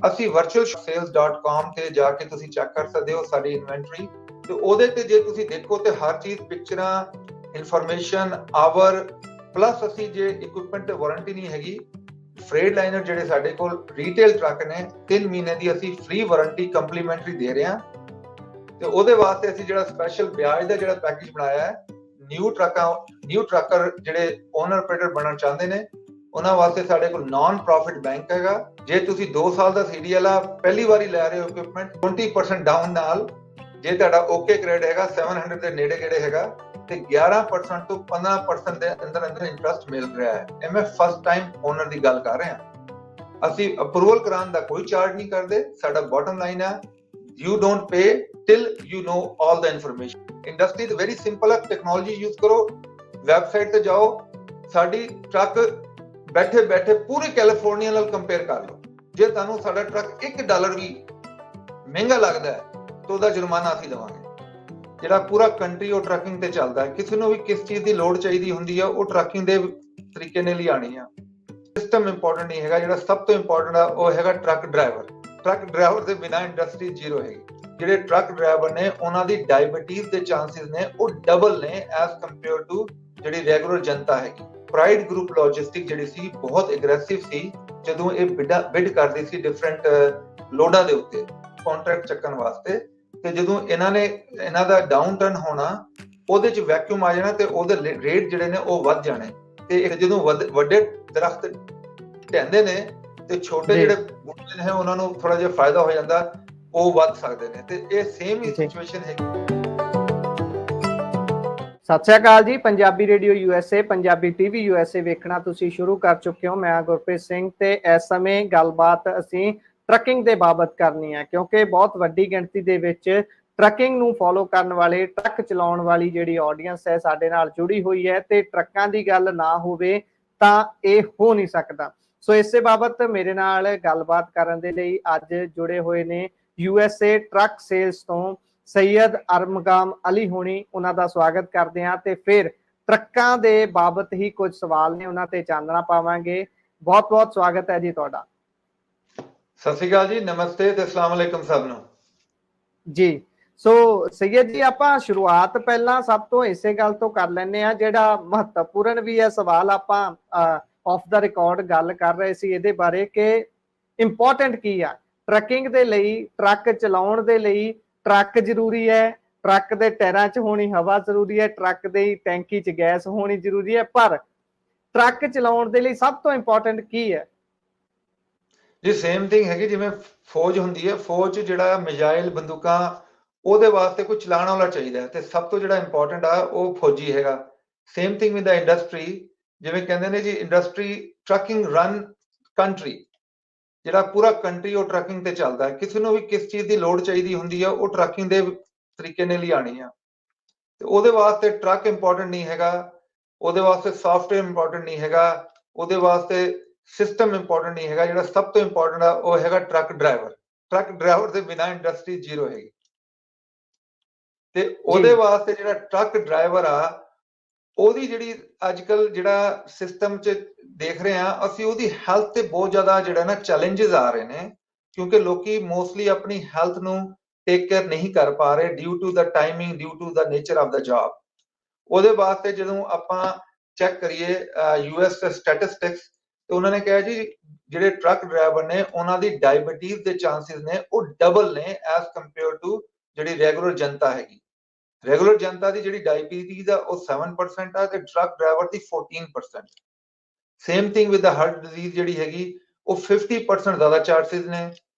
ਅਸੀਂ virtualsales.com ਤੇ ਜਾ ਕੇ ਤੁਸੀਂ ਚੈੱਕ ਕਰ ਸਕਦੇ ਹੋ ਸਾਡੀ ਇਨਵੈਂਟਰੀ ਤੇ ਉਹਦੇ ਤੇ ਜੇ ਤੁਸੀਂ ਦੇਖੋ ਤੇ ਹਰ ਚੀਜ਼ ਪਿਕਚਰਾਂ ਇਨਫੋਰਮੇਸ਼ਨ ਆਵਰ ਪਲੱਸ ਅਸੀਂ ਜੇ ਇਕਵਿਪਮੈਂਟ ਤੇ ਵਾਰੰਟੀ ਨਹੀਂ ਹੈਗੀ ਫਰੇਡ ਲਾਈਨਰ ਜਿਹੜੇ ਸਾਡੇ ਕੋਲ ਰੀਟੇਲ ਟਰੱਕ ਨੇ 3 ਮਹੀਨੇ ਦੀ ਅਸੀਂ ਫ੍ਰੀ ਵਾਰੰਟੀ ਕੰਪਲੀਮੈਂਟਰੀ ਦੇ ਰਹੇ ਹਾਂ ਤੇ ਉਹਦੇ ਵਾਸਤੇ ਅਸੀਂ ਜਿਹੜਾ ਸਪੈਸ਼ਲ ਵਿਆਜ ਦਾ ਜਿਹੜਾ ਪੈਕੇਜ ਬਣਾਇਆ ਹੈ ਨਿਊ ਟਰੱਕਰ ਜਿਹੜੇ ਓਨਰ ਆਪਰੇਟਰ ਬਣਨਾ ਚਾਹੁੰਦੇ ਨੇ ਉਹਨਾਂ ਵਾਸਤੇ ਸਾਡੇ ਕੋਲ ਨਾਨ ਪ੍ਰੋਫਿਟ ਬੈਂਕ ਹੈਗਾ ਜੇ ਤੁਸੀਂ 2 ਸਾਲ ਦਾ ਸੀਡੀਐਲ ਆ ਪਹਿਲੀ ਵਾਰੀ ਲੈ ਰਹੇ ਹੋ ਇਕਵਿਪਮੈਂਟ 20% ਡਾਊਨ ਨਾਲ ਜੇ ਤੁਹਾਡਾ ਓਕੇ ਕ੍ਰੈਡਿਟ ਹੈਗਾ 700 ਦੇ ਨੇੜੇ ਕਿਹੜੇ ਹੈਗਾ ਤੇ 11% ਤੋਂ 15% ਦੇ ਅੰਦਰ ਇੰਟਰਸਟ ਮਿਲ ਰਿਹਾ ਹੈ ਇਹ ਮੈਂ ਫਸਟ ਟਾਈਮ ਓਨਰ ਦੀ ਗੱਲ ਕਰ ਰਿਹਾ ਅਸੀਂ ਅਪਰੂਵਲ ਕਰਾਉਣ ਦਾ ਕੋਈ ਚਾਰਜ ਨਹੀਂ ਕਰਦੇ ਸਾਡਾ ਬਾਟਮ ਲਾਈਨ ਹੈ you don't pay till you know all the information industry is very simple ਹੈ ਟੈਕਨੋਲੋਜੀ ਯੂਜ਼ ਕਰੋ ਵੈਬਸਾਈਟ ਤੇ ਜਾਓ ਸਾਡੀ ਟਰੱਕ ਬੈਠੇ ਪੂਰੀ ਕੈਲੀਫੋਰਨੀਆ ਨਾਲ ਕੰਪੇਅਰ ਕਰ ਲਓ ਜੇ ਤੁਹਾਨੂੰ ਸਾਡਾ ਟਰੱਕ $1 ਵੀ ਮਹਿੰਗਾ ਲੱਗਦਾ ਹੈ ਤਾਂ ਉਹਦਾ ਜੁਰਮਾਨਾ ਅਸੀਂ ਦੇਵਾਂਗੇ ਜਿਹੜਾ ਪੂਰਾ ਕੰਟਰੀ ਉਹ ਟਰੱਕਿੰਗ ਤੇ ਚੱਲਦਾ ਹੈ ਕਿਸੇ ਨੂੰ ਵੀ ਕਿਸ ਚੀਜ਼ ਦੀ ਲੋੜ ਚਾਹੀਦੀ ਹੁੰਦੀ ਆ ਉਹ ਟਰੱਕਿੰਗ ਦੇ ਤਰੀਕੇ ਨਾਲ ਹੀ ਆਣੀ ਆ ਸਿਸਟਮ ਇੰਪੋਰਟੈਂਟ ਨਹੀਂ ਹੈਗਾ ਜਿਹੜਾ ਸਭ ਤੋਂ ਇੰਪੋਰਟੈਂਟ ਆ ਉਹ ਹੈਗਾ ਟਰੱਕ ਡਰਾਈਵਰ ਦੇ ਬਿਨਾ ਇੰਡਸਟਰੀ ਜ਼ੀਰੋ ਹੈਗੀ ਜਿਹੜੇ ਟਰੱਕ ਡਰਾਈਵਰ ਨੇ ਉਹਨਾਂ ਦੀ ਡਾਇਬੀਟੀਜ਼ ਦੇ ਚਾਂਸਸ ਨੇ ਉਹ ਡਬਲ ਨੇ ਐਸ ਕੰਪੇਅਰ ਟੂ ਜਿਹੜੀ ਰੈਗੂਲਰ ਜਨਤਾ ਹੈਗੀ ਪ੍ਰਾਈਡ ਗਰੁੱਪ ਲੌਜਿਸਟਿਕ ਜਿਹੜੀ ਸੀ ਬਹੁਤ ਐਗਰੈਸਿਵ ਸੀ ਜਦੋਂ ਇਹ ਬਿਡ ਕਰਦੀ ਸੀ ਡਿਫਰੈਂਟ ਲੋਡਾਂ ਦੇ ਉੱਤੇ ਕੰਟਰੈਕਟ ਚੱਕਣ ਵਾਸਤੇ ਤੇ ਜਦੋਂ ਇਹਨਾਂ ਦਾ ਡਾਊਨ ਟਰਨ ਹੋਣਾ ਉਹਦੇ ਚ ਵੈਕਿਊਮ ਆ ਜਾਣਾ ਤੇ ਉਹਦੇ ਰੇਟ ਜਿਹੜੇ ਨੇ ਉਹ ਵੱਧ ਜਾਣੇ ਤੇ ਜਦੋਂ ਵੱਡੇ ਦਰਖਤ ਢਹਿੰਦੇ ਨੇ ਤੇ ਛੋਟੇ ਜਿਹੜੇ ਬੂਟੇ ਨੇ ਉਹਨਾਂ ਨੂੰ ਥੋੜਾ ਜਿਹਾ ਫਾਇਦਾ ਹੋ ਜਾਂਦਾ ਉਹ ਵੱਧ ਸਕਦੇ ਨੇ ਤੇ ਇਹ ਸੇਮ ਹੀ ਸਿਚੁਏਸ਼ਨ ਹੈ ਸਤਿ ਸ਼੍ਰੀ ਅਕਾਲ ਜੀ Punjabi radio USA Punjabi TV USA ਵੇਖਣਾ ਤੁਸੀਂ ਸ਼ੁਰੂ ਕਰ ਚੁੱਕੇ ਹੋ ਮੈਂ ਗੁਰਪ੍ਰੀਤ ਸਿੰਘ ਤੇ ਇਸ ਸਮੇਂ ਗੱਲਬਾਤ ਅਸੀਂ ਟਰੱਕਿੰਗ ਦੇ ਬਾਬਤ ਕਰਨੀ ਹੈ ਕਿਉਂਕਿ ਬਹੁਤ ਵੱਡੀ ਗਿਣਤੀ ਦੇ ਵਿੱਚ ਟਰੱਕਿੰਗ ਨੂੰ ਫੋਲੋ ਕਰਨ ਵਾਲੇ ਟਰੱਕ ਚਲਾਉਣ ਵਾਲੀ ਜਿਹੜੀ ਆਡੀਅנס ਹੈ ਸਾਡੇ ਨਾਲ ਜੁੜੀ ਹੋਈ ਹੈ ਤੇ ਟਰੱਕਾਂ ਦੀ ਗੱਲ ਨਾ ਹੋਵੇ ਤਾਂ ਇਹ ਹੋ ਨਹੀਂ ਸਕਦਾ ਸੋ ਇਸੇ ਬਾਬਤ ਮੇਰੇ ਨਾਲ ਗੱਲਬਾਤ ਕਰਨ ਦੇ ਲਈ ਅੱਜ ਜੁੜੇ ਹੋਏ ਨੇ USA ਟਰੱਕ ਸੇਲਸ ਤੋਂ ਸੈयद ਅਰਮਗਾਮ ਅਲੀ ਹੋਣੀ ਉਹਨਾਂ ਦਾ ਸਵਾਗਤ ਕਰਦੇ ਹਾਂ ਤੇ ਫਿਰ ਟਰੱਕਾਂ ਦੇ ਬਾਬਤ ਹੀ ਕੁਝ ਸਵਾਲ ਨੇ ਉਹਨਾਂ ਤੇ ਚਾਨਣਾ ਪਾਵਾਂਗੇ ਬਹੁਤ ਸਵਾਗਤ ਹੈ ਜੀ ਤੁਹਾਡਾ ਸਤਿ ਸ਼੍ਰੀ ਅਕਾਲ ਜੀ ਨਮਸਤੇ ਤੇ ਅਸਲਾਮ ਅਲੈਕਮ ਸਭ ਨੂੰ ਜੀ ਸੋ ਸੈयद ਜੀ ਆਪਾਂ ਸ਼ੁਰੂਆਤ ਪਹਿਲਾਂ ਸਭ ਤੋਂ ਇਸੇ ਗੱਲ ਤੋਂ ਕਰ ਲੈਂਦੇ ਆ ਜਿਹੜਾ ਮਹੱਤਵਪੂਰਨ ਵੀ ਹੈ ਸਵਾਲ ਆਪਾਂ ਆਫ ਦਾ ਰਿਕਾਰਡ ਗੱਲ ਕਰ ਰਹੇ ਸੀ ਇਹਦੇ ਬਾਰੇ ਕਿ ਇੰਪੋਰਟੈਂਟ ਕੀ ਆ ਟਰੱਕਿੰਗ ਦੇ ਲਈ ਟਰੱਕ ਚਲਾਉਣ ਦੇ ਲਈ ਟਰੱਕ ਜ਼ਰੂਰੀ ਹੈ ਟਰੱਕ ਦੇ ਟਾਇਰਾਂ 'ਚ ਹੋਣੀ ਹਵਾ ਜ਼ਰੂਰੀ ਹੈ ਟਰੱਕ ਦੇ ਟੈਂਕੀ 'ਚ ਗੈਸ ਹੋਣੀ ਜ਼ਰੂਰੀ ਹੈ ਪਰ ਟਰੱਕ ਚਲਾਉਣ ਦੇ ਲਈ ਸਭ ਤੋਂ ਇੰਪੋਰਟੈਂਟ ਕੀ ਹੈ ਜੀ ਸੇਮ ਥਿੰਗ ਹੈਗੀ ਜਿਵੇਂ ਫੌਜ ਹੁੰਦੀ ਹੈ ਫੌਜ ਜਿਹੜਾ ਮਿਜ਼ਾਈਲ ਬੰਦੂਕਾਂ ਉਹਦੇ ਵਾਸਤੇ ਕੋਈ ਚਲਾਉਣ ਵਾਲਾ ਚਾਹੀਦਾ ਤੇ ਸਭ ਤੋਂ ਜਿਹੜਾ ਇੰਪੋਰਟੈਂਟ ਆ ਉਹ ਫੌਜੀ ਹੈਗਾ same thing with the industry ਜਿਵੇਂ ਕਹਿੰਦੇ ਨੇ ਜੀ ਇੰਡਸਟਰੀ ਟਰੱਕਿੰਗ ਰਨ ਕੰਟਰੀ ਜਿਹੜਾ ਪੂਰਾ ਕੰਟਰੀ ਉਹ ਟਰੱਕਿੰਗ ਤੇ ਚੱਲਦਾ ਹੈ ਕਿਸੇ ਨੂੰ ਵੀ ਕਿਸ ਚੀਜ਼ ਦੀ ਲੋੜ ਚਾਹੀਦੀ ਹੁੰਦੀ ਆ ਉਹ ਟਰੱਕਿੰਗ ਦੇ ਤਰੀਕੇ ਨਾਲ ਹੀ ਆਣੀ ਆ ਤੇ ਉਹਦੇ ਵਾਸਤੇ ਟਰੱਕ ਇੰਪੋਰਟੈਂਟ ਨਹੀਂ ਹੈਗਾ ਉਹਦੇ ਵਾਸਤੇ ਸੌਫਟਵੇਅਰ ਇੰਪੋਰਟੈਂਟ ਨਹੀਂ ਹੈਗਾ ਉਹਦੇ ਵਾਸਤੇ ਸਿਸਟਮ ਇੰਪੋਰਟੈਂਟ ਨਹੀਂ ਹੈਗਾ ਜਿਹੜਾ ਸਭ ਤੋਂ ਇੰਪੋਰਟੈਂਟ ਆ ਉਹ ਹੈਗਾ ਟਰੱਕ ਡਰਾਈਵਰ ਦੇ ਬਿਨਾ ਇੰਡਸਟਰੀ ਜ਼ੀਰੋ ਹੈਗੀ ਤੇ ਉਹਦੇ ਵਾਸਤੇ ਜਿਹੜਾ ਟਰੱਕ ਡਰਾਈਵਰ ਆ ਉਹਦੀ ਜਿਹੜੀ ਅੱਜਕੱਲ ਜਿਹੜਾ ਸਿਸਟਮ 'ਚ ਦੇਖ ਰਹੇ ਆ ਅਸੀਂ ਉਹਦੀ ਹੈਲਥ ਤੇ ਬਹੁਤ ਜ਼ਿਆਦਾ ਜਿਹੜਾ ਨਾ ਚੈਲੰਜਸ ਆ ਰਹੇ ਨੇ ਕਿਉਂਕਿ ਲੋਕੀ ਮੋਸਟਲੀ ਆਪਣੀ ਹੈਲਥ ਨੂੰ ਟੇਕ ਕੇਅਰ ਨਹੀਂ ਕਰ ਪਾ ਰਹੇ due to the timing due to the nature of the job ਉਹਦੇ ਵਾਸਤੇ ਜਦੋਂ ਆਪਾਂ ਚੈੱਕ ਕਰੀਏ US ਸਟੈਟਿਸਟਿਕਸ ਤੇ ਉਹਨਾਂ ਨੇ ਕਿਹਾ ਜੀ ਜਿਹੜੇ ਟਰੱਕ ਡਰਾਈਵਰ ਨੇ ਉਹਨਾਂ ਦੀ ਡਾਇਬੀਟੀਜ਼ ਦੇ ਚਾਂਸਸ ਨੇ ਉਹ ਡਬਲ ਨੇ ਐਸ ਕੰਪੇਅਰ ਟੂ ਜਿਹੜੀ ਰੈਗੂਲਰ ਜਨਤਾ ਹੈਗੀ ਰੈਗੂਲਰ ਜਨਤਾ ਦੀ ਜਿਹੜੀ ਡਾਇਬੀਟੀਜ਼ ਆ ਉਹ 7% ਆ ਤੇ ਟਰੱਕ ਡਰਾਈਵਰ ਦੀ 14% same thing with the heart disease ਜਿਹੜੀ ਹੈਗੀ ਉਹ 50% ਜ਼ਿਆਦਾ ਚਾਂਸਸ ਨੇ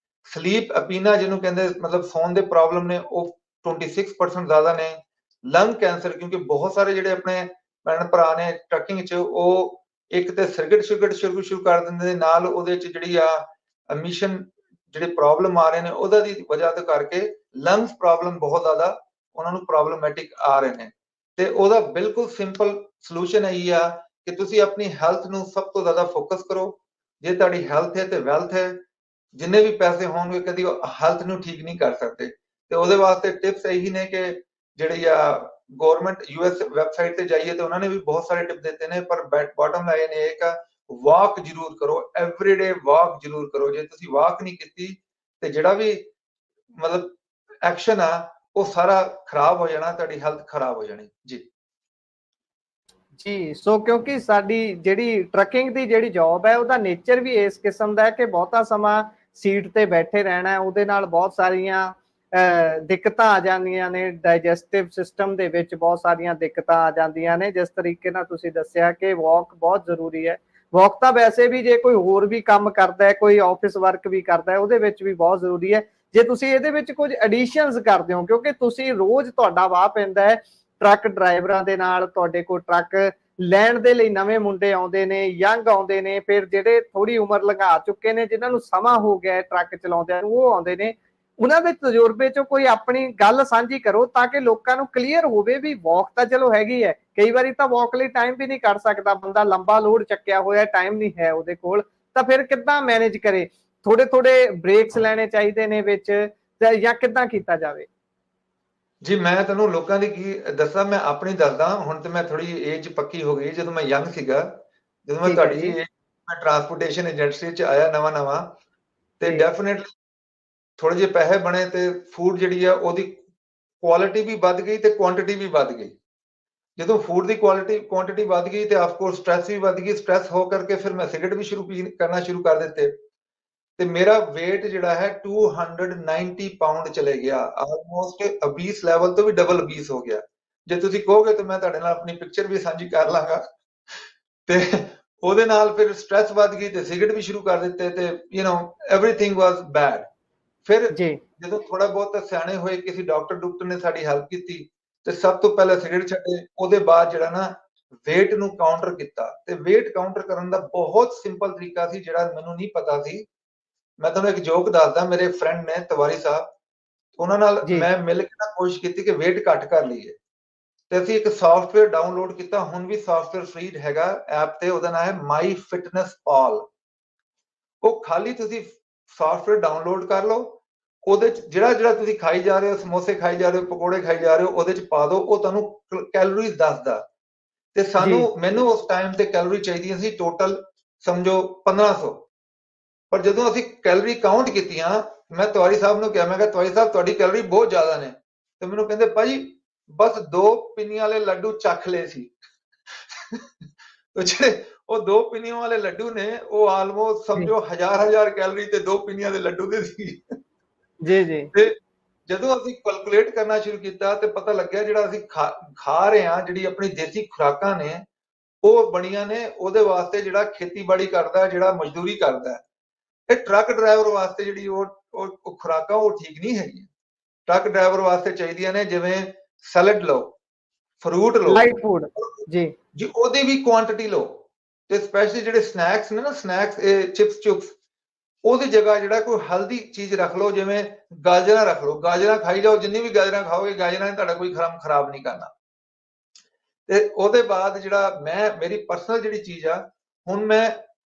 ਸਲੀਪ ਅਪੀਨਾ ਜਿਹਨੂੰ ਕਹਿੰਦੇ ਮਤਲਬ ਸੌਣ ਦੇ ਪ੍ਰੋਬਲਮ ਨੇ ਉਹ 26% ਜ਼ਿਆਦਾ ਨੇ ਲੰਗ ਕੈਂਸਰ ਕਿਉਂਕਿ ਬਹੁਤ ਸਾਰੇ ਜਿਹੜੇ ਆਪਣੇ ਭੈਣ ਭਰਾ ਨੇ ਟਰੱਕਿੰਗ 'ਚ ਉਹ ਇੱਕ ਤੇ ਸਿਗਰਟ ਸ਼ੁਰੂ ਕਰ ਦਿੰਦੇ ਨੇ ਨਾਲ ਉਹਦੇ 'ਚ ਜਿਹੜੀ ਆ ਐਮਿਸ਼ਨ ਜਿਹੜੇ ਪ੍ਰੋਬਲਮ ਆ ਰਹੇ ਨੇ ਉਹਦਾ ਦੀ ਵਜ੍ਹਾ ਤੋਂ ਕਰਕੇ ਲੰਗਸ ਪ੍ਰੋਬਲਮ ਬਹੁਤ ਜ਼ਿਆਦਾ ਉਹਨਾਂ ਨੂੰ ਪ੍ਰੋਬਲਮੈਟਿਕ ਆ ਰਹੇ ਨੇ ਤੇ ਉਹਦਾ ਬਿਲਕੁਲ ਸਿੰਪਲ ਸੋਲੂਸ਼ਨ ਇਹ ਆ ਕਿ ਤੁਸੀਂ ਆਪਣੀ ਹੈਲਥ ਨੂੰ ਸਭ ਤੋਂ ਜ਼ਿਆਦਾ ਫੋਕਸ ਕਰੋ ਜੇ ਤੁਹਾਡੀ ਹੈਲਥ ਹੈ ਤੇ ਵੈਲਥ ਹੈ ਜਿੰਨੇ ਵੀ ਪੈਸੇ ਹੋਣਗੇ ਕਦੀ ਹੈਲਥ ਨੂੰ ਠੀਕ ਨਹੀਂ ਕਰ ਸਕਦੇ ਤੇ ਉਹਦੇ ਵਾਸਤੇ ਟਿਪਸ ਇਹੀ ਨੇ ਕਿ ਜਿਹੜੀ ਆ ਗਵਰਨਮੈਂਟ US ਵੈਬਸਾਈਟ ਤੇ ਜਾਈਏ ਤੇ ਉਹਨਾਂ ਨੇ ਵੀ ਬਹੁਤ ਸਾਰੇ ਟਿਪ ਦਿੱਤੇ ਨੇ ਪਰ ਬਾਟਮ ਲਾਈਨ ਇਹ ਕਿ ਵਾਕ ਜ਼ਰੂਰ ਕਰੋ, ਐਵਰੀਡੇ ਵਾਕ ਜ਼ਰੂਰ ਕਰੋ। ਜੇ ਤੁਸੀਂ ਵਾਕ ਨਹੀਂ ਕੀਤੀ ਤੇ ਜਿਹੜਾ ਵੀ ਮਤਲਬ ਐਕਸ਼ਨ ਆ ਉਹ ਸਾਰਾ ਖਰਾਬ ਹੋ ਜਾਣਾ, ਤੁਹਾਡੀ ਹੈਲਥ ਖਰਾਬ ਹੋ ਜਾਣੀ ਜੀ। ਜੀ ਸੋ ਕਿਉਂਕਿ ਸਾਡੀ ਜਿਹੜੀ ਟਰੱਕਿੰਗ ਦੀ ਜਿਹੜੀ ਜੌਬ ਹੈ ਉਹਦਾ ਨੇਚਰ ਵੀ ਇਸ ਕਿਸਮ ਦਾ ਹੈ ਕਿ ਬਹੁਤਾ ਸਮਾਂ ਸੀਟ ਤੇ ਬੈਠੇ ਰਹਿਣਾ, ਉਹਦੇ ਨਾਲ ਬਹੁਤ ਸਾਰੀਆਂ ਦਿੱਕਤਾਂ ਆ ਜਾਂਦੀਆਂ ਨੇ, ਡਾਈਜੈਸਟਿਵ ਸਿਸਟਮ ਦੇ ਵਿੱਚ ਬਹੁਤ ਸਾਰੀਆਂ ਦਿੱਕਤਾਂ ਆ ਜਾਂਦੀਆਂ ਨੇ। ਜਿਸ ਤਰੀਕੇ ਨਾਲ ਤੁਸੀਂ ਦੱਸਿਆ ਕਿ ਵਾਕ ਬਹੁਤ ਜ਼ਰੂਰੀ ਹੈ। ਵਾਕ ਤਾਂ ਵੈਸੇ ਵੀ ਜੇ ਕੋਈ ਹੋਰ ਵੀ ਕੰਮ ਕਰਦਾ ਹੈ, ਕੋਈ ਆਫਿਸ ਵਰਕ ਵੀ ਕਰਦਾ ਹੈ, ਉਹਦੇ ਵਿੱਚ ਵੀ ਬਹੁਤ ਜ਼ਰੂਰੀ ਹੈ। ਜੇ ਤੁਸੀਂ ਇਹਦੇ ਵਿੱਚ ਕੁਝ ਐਡੀਸ਼ਨਸ ਕਰਦੇ ਹੋ, ਕਿਉਂਕਿ ਤੁਸੀਂ ਰੋਜ਼ ਤੁਹਾਡਾ ਵਾਹ ਪੈਂਦਾ ਹੈ ਟਰੱਕ ਡਰਾਈਵਰਾਂ ਦੇ ਨਾਲ, ਤੁਹਾਡੇ ਕੋਲ ਟਰੱਕ ਲੈਣ ਦੇ ਲਈ ਨਵੇਂ ਮੁੰਡੇ ਆਉਂਦੇ ਨੇ, ਯੰਗ ਆਉਂਦੇ ਨੇ, ਫਿਰ ਜਿਹੜੇ ਥੋੜੀ ਉਮਰ ਲੰਘਾ ਚੁੱਕੇ ਨੇ, ਜਿਨ੍ਹਾਂ ਨੂੰ ਸਮਾਂ ਹੋ ਗਿਆ ਹੈ ਟਰੱਕ ਚਲਾਉਂਦਿਆਂ ਨੂੰ, ਉਹ ਆਉਂਦੇ ਨੇ। ਉਹਨਾਂ ਦੇ ਤਜਰਬੇ ਚੋਂ ਕੋਈ ਆਪਣੀ ਗੱਲ ਸਾਂਝੀ ਕਰੋ ਤਾਂ ਕਿ ਲੋਕਾਂ ਨੂੰ ਕਲੀਅਰ ਹੋਵੇ ਵੀ ਵਾਕ ਤਾਂ ਚਲੋ ਹੈਗੀ ਹੈ, ਕਈ ਵਾਰੀ ਤਾਂ ਵਾਕ ਲਈ ਟਾਈਮ ਵੀ ਨਹੀਂ ਕੱਢ ਸਕਦਾ ਬੰਦਾ, ਲੰਬਾ ਲੋਡ ਚੱਕਿਆ ਹੋਇਆ, ਟਾਈਮ ਨਹੀਂ ਹੈ ਉਹਦੇ ਕੋਲ, ਤਾਂ ਫਿਰ ਕਿੱਦਾਂ ਮੈਨੇਜ ਕਰੇ? ਥੋੜੇ ਥੋੜੇ ਬ੍ਰੇਕਸ ਲੈਣੇ ਚਾਹੀਦੇ ਨੇ ਵਿੱਚ, ਜਾਂ ਕਿੱਦਾਂ ਕੀਤਾ ਜਾਵੇ? ਜੀ ਮੈਂ ਤੁਹਾਨੂੰ ਲੋਕਾਂ ਦੀ ਕੀ ਦੱਸਾਂ, ਮੈਂ ਆਪਣੀ ਦੱਸਦਾ। ਹੁਣ ਤੇ ਮੈਂ ਥੋੜੀ ਏਜ ਪੱਕੀ ਹੋ ਗਈ, ਜਦੋਂ ਮੈਂ ਯੰਗ ਸੀਗਾ, ਜਦੋਂ ਮੈਂ ਠੀਕ ਹੈ ਤੁਹਾਡੀ ਜੀ। ਜੀ ਮੈਂ ਟਰਾਂਸਪੋਰਟੇਸ਼ਨ ਇੰਡਸਟਰੀ 'ਚ ਆਇਆ ਨਵਾਂ ਤੇ ਜੀ ਡੈਫੀਨੇਟਲੀ ਥੋੜੇ ਜਿਹੇ ਪੈਸੇ ਬਣੇ ਤੇ ਫੂਡ ਜਿਹੜੀ ਆ ਉਹਦੀ ਕੁਆਲਿਟੀ ਵੀ ਵੱਧ ਗਈ ਤੇ ਕੁਆਂਟੀਟੀ ਵੀ ਵੱਧ ਗਈ। ਜਦੋਂ ਫੂਡ ਦੀ ਕੁਆਂਟੀਟੀ ਵੱਧ ਗਈ ਤੇ ਆਫ ਕੋਰਸ ਸਟ੍ਰੈਸ ਵੀ ਵੱਧ ਗਈ। ਸਟ੍ਰੈਸ ਹੋ ਕਰਕੇ ਫਿਰ ਮੈਂ ਸਿਗਰਟ ਵੀ ਕਰਨਾ ਸ਼ੁਰੂ ਕਰ ਦਿੱਤੇ ਤੇ ਮੇਰਾ weight ਜਿਹੜਾ ਹੈ 290 ਪਾਉਂਡ ਚਲੇ ਗਿਆ, ਆਲਮੋਸਟ obese ਲੈਵਲ ਤੋਂ ਵੀ ਡਬਲ obese ਹੋ ਗਿਆ। ਜੇ ਤੁਸੀਂ ਕਹੋਗੇ ਤਾਂ ਮੈਂ ਤੁਹਾਡੇ ਨਾਲ ਆਪਣੀ ਪਿਕਚਰ ਵੀ ਸਾਂਝੀ ਕਰ ਲਾਂਗਾ। ਤੇ ਉਹਦੇ ਨਾਲ ਫਿਰ ਸਟ੍ਰੈਸ ਵੱਧ ਗਈ ਤੇ ਸਿਗਰਟ ਵੀ ਸ਼ੁਰੂ ਕਰ ਦਿੱਤੇ ਤੇ everything was bad। ਫਿਰ ਜੀ ਜਦੋਂ ਥੋੜਾ ਬਹੁਤ ਸਿਆਣੇ ਹੋਏ, ਕਿਸੇ ਡਾਕਟਰ ਨੇ ਸਾਡੀ ਹੈਲਪ ਕੀਤੀ ਤੇ ਸਭ ਤੋਂ ਪਹਿਲਾਂ ਸਿਗਰਟ ਛੱਡੇ। ਉਹਦੇ ਬਾਅਦ ਜਿਹੜਾ ਨਾ weight ਨੂੰ ਕਾਊਂਟਰ ਕੀਤਾ, ਤੇ weight ਕਾਊਂਟਰ ਕਰਨ ਦਾ ਬਹੁਤ ਸਿੰਪਲ ਤਰੀਕਾ ਸੀ ਜਿਹੜਾ ਮੈਨੂੰ ਨਹੀਂ ਪਤਾ ਸੀ। ਮੈਂ ਤੁਹਾਨੂੰ ਇੱਕ ਜੋਕ ਦੱਸਦਾ। ਮੇਰੇ ਫਰੈਂਡ ਨੇ ਤਿਵਾਰੀ ਸਾਹਿਬ, ਉਹਨਾਂ ਨਾਲ ਜੀ ਮੈਂ ਮਿਲ ਕੇ ਨਾ ਕੋਸ਼ਿਸ਼ ਕੀਤੀ ਕਿ weight ਘੱਟ ਕਰ ਲਈਏ ਤੇ ਅਸੀਂ ਇੱਕ ਸੌਫਟਵੇਅਰ ਡਾਊਨਲੋਡ ਕੀਤਾ। ਹੁਣ ਵੀ ਸੌਫਟਵੇਅਰ ਫ੍ਰੀ ਹੈਗਾ ਐਪ ਤੇ, ਉਹਦਾ ਨਾਮ ਹੈ ਮਾਈ ਫਿਟਨੈਸ ਪਾਲ। ਉਹ ਖਾਲੀ ਤੁਸੀਂ ਸੌਫਟਵੇਅਰ ਡਾਊਨਲੋਡ ਕਰ ਲਓ, ਉਹਦੇ ਚ ਜਿਹੜਾ ਤੁਸੀਂ ਖਾਈ ਜਾ ਰਹੇ ਹੋ, ਸਮੋਸੇ ਖਾਈ ਜਾ ਰਹੇ ਹੋ, ਪਕੌੜੇ ਖਾਈ ਜਾ ਰਹੇ ਹੋ, ਉਹਦੇ ਚ ਪਾ ਦਿਓ, ਉਹ ਤੁਹਾਨੂੰ ਕੈਲੋਰੀਜ਼ ਦੱਸਦਾ। ਤੇ ਮੈਨੂੰ ਉਸ ਟਾਈਮ ਤੇ ਕੈਲੋਰੀ ਚਾਹੀਦੀਆਂ ਸੀ ਟੋਟਲ ਸਮਝੋ 1500। ਪਰ ਜਦੋਂ ਅਸੀਂ ਕੈਲੋਰੀ ਕਾਊਂਟ ਕੀਤੀਆਂ, ਮੈਂ ਤਿਵਾਰੀ ਸਾਹਿਬ ਨੂੰ ਕਿਹਾ, ਮੈਂ ਕਿਹਾ ਤਿਵਾਰੀ ਸਾਹਿਬ ਤੁਹਾਡੀ ਕੈਲੋਰੀ ਬਹੁਤ ਜ਼ਿਆਦਾ ਨੇ। ਤੇ ਮੈਨੂੰ ਕਹਿੰਦੇ ਭਾਜੀ ਬਸ 2 ਪਿੰਨੀਆਂ ਵਾਲੇ ਲੱਡੂ ਚੱਖ ਲਏ ਸੀ। ਜਿਹੜੇ ਉਹ 2 ਪਿੰਨੀਆਂ ਵਾਲੇ ਲੱਡੂ ਨੇ, ਉਹ ਆਲਮੋਸਟ ਸਮਝੋ ਹਜ਼ਾਰ ਕੈਲੋਰੀ ਤੇ 2 ਪਿੰਨੀਆਂ ਦੇ ਲੱਡੂ ਦੇ ਸੀ। ਜੀ ਜੀ ਤੇ ਜਦੋਂ ਅਸੀਂ ਕੈਲਕੂਲੇਟ ਕਰਨਾ ਸ਼ੁਰੂ ਕੀਤਾ ਤੇ ਪਤਾ ਲੱਗਿਆ ਜਿਹੜਾ ਅਸੀਂ ਖਾ ਰਹੇ ਹਾਂ, ਜਿਹੜੀ ਆਪਣੀ ਦੇਸੀ ਖੁਰਾਕਾਂ ਨੇ, ਉਹ ਬਣੀਆਂ ਨੇ ਉਹਦੇ ਵਾਸਤੇ ਜਿਹੜਾ ਖੇਤੀਬਾੜੀ ਕਰਦਾ, ਜਿਹੜਾ ਮਜ਼ਦੂਰੀ ਕਰਦਾ। ਇਹ ਟਰੱਕ ਡਰਾਈਵਰ ਵਾਸਤੇ ਜਿਹੜੀ ਉਹ ਖੁਰਾਕਾਂ ਉਹ ਠੀਕ ਨਹੀਂ ਹੈਗੀਆਂ। ਟਰੱਕ ਡਰਾਈਵਰ ਵਾਸਤੇ ਚਾਹੀਦੀਆਂ ਨੇ ਜਿਵੇਂ ਸੈਲਡ ਲਓ, ਫਰੂਟ ਲਓ, ਲਾਈਟ ਫੂਡ। ਜੀ ਉਹਦੀ ਵੀ ਕੁਆਂਟੀਟੀ ਲਓ। ਤੇ ਸਪੈਸ਼ਲੀ ਜਿਹੜੇ ਸਨੈਕਸ ਨੇ ਨਾ, ਸਨੈਕਸ ਚਿਪਸ, ਉਹਦੀ ਜਗ੍ਹਾ ਜਿਹੜਾ ਕੋਈ ਹੈਲਦੀ ਚੀਜ਼ ਰੱਖ ਲਓ, ਜਿਵੇਂ ਗਾਜਰਾਂ ਰੱਖ ਲਓ। ਗਾਜਰਾਂ ਖਾਈ ਜਾਓ, ਜਿੰਨੀ ਵੀ ਗਾਜਰਾਂ ਖਾਓਗੇ ਗਾਜਰਾਂ ਨੇ ਤੁਹਾਡਾ ਕੋਈ ਖਰਾਬ ਨਹੀਂ ਕਰਨਾ। ਤੇ ਉਹਦੇ ਬਾਅਦ ਜਿਹੜਾ ਮੇਰੀ ਪਰਸਨਲ ਜਿਹੜੀ ਚੀਜ਼ ਆ, ਹੁਣ ਮੈਂ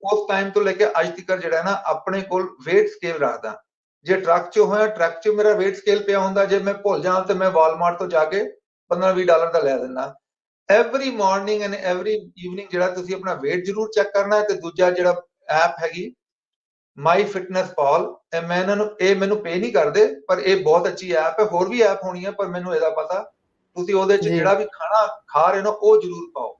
ਉਸ ਟਾਈਮ ਤੋਂ ਲੈ ਕੇ ਅੱਜ ਤੱਕ ਜਿਹੜਾ ਨਾ ਆਪਣੇ ਕੋਲ weight scale ਰੱਖਦਾ। ਜੇ ਟਰੱਕ 'ਚ ਹੋਇਆ, ਟਰੱਕ 'ਚ ਮੇਰਾ weight scale ਪਿਆ ਹੁੰਦਾ। ਜੇ ਮੈਂ ਭੁੱਲ ਜਾਵਾਂ ਤੇ ਮੈਂ ਵਾਲਮਾਰਟ ਤੋਂ ਜਾ ਕੇ $15-20 ਦਾ ਲੈ ਦਿੰਦਾ। Every morning and every evening ਜਿਹੜਾ ਤੁਸੀਂ ਆਪਣਾ weight ਜ਼ਰੂਰ ਚੈੱਕ ਕਰਨਾ ਹੈ। ਤੇ ਦੂਜਾ ਜਿਹੜਾ ਐਪ ਹੈਗੀ ਮਾਈ ਫਿਟਨੈਸ ਪਾਲ, ਇਹ ਮੈਨੂੰ ਪੇ ਨਹੀਂ ਕਰਦੇ, ਪਰ ਇਹ ਬਹੁਤ ਅੱਛੀ ਐਪ ਹੈ। ਹੋਰ ਵੀ ਐਪ ਹੋਣੀ ਹੈ ਪਰ ਮੈਨੂੰ ਇਹਦਾ ਪਤਾ। ਤੁਸੀਂ ਉਹਦੇ 'ਚ ਜੀ ਜਿਹੜਾ ਵੀ ਖਾਣਾ ਖਾ ਰਹੇ ਹੋ ਉਹ ਜ਼ਰੂਰ ਪਾਓ।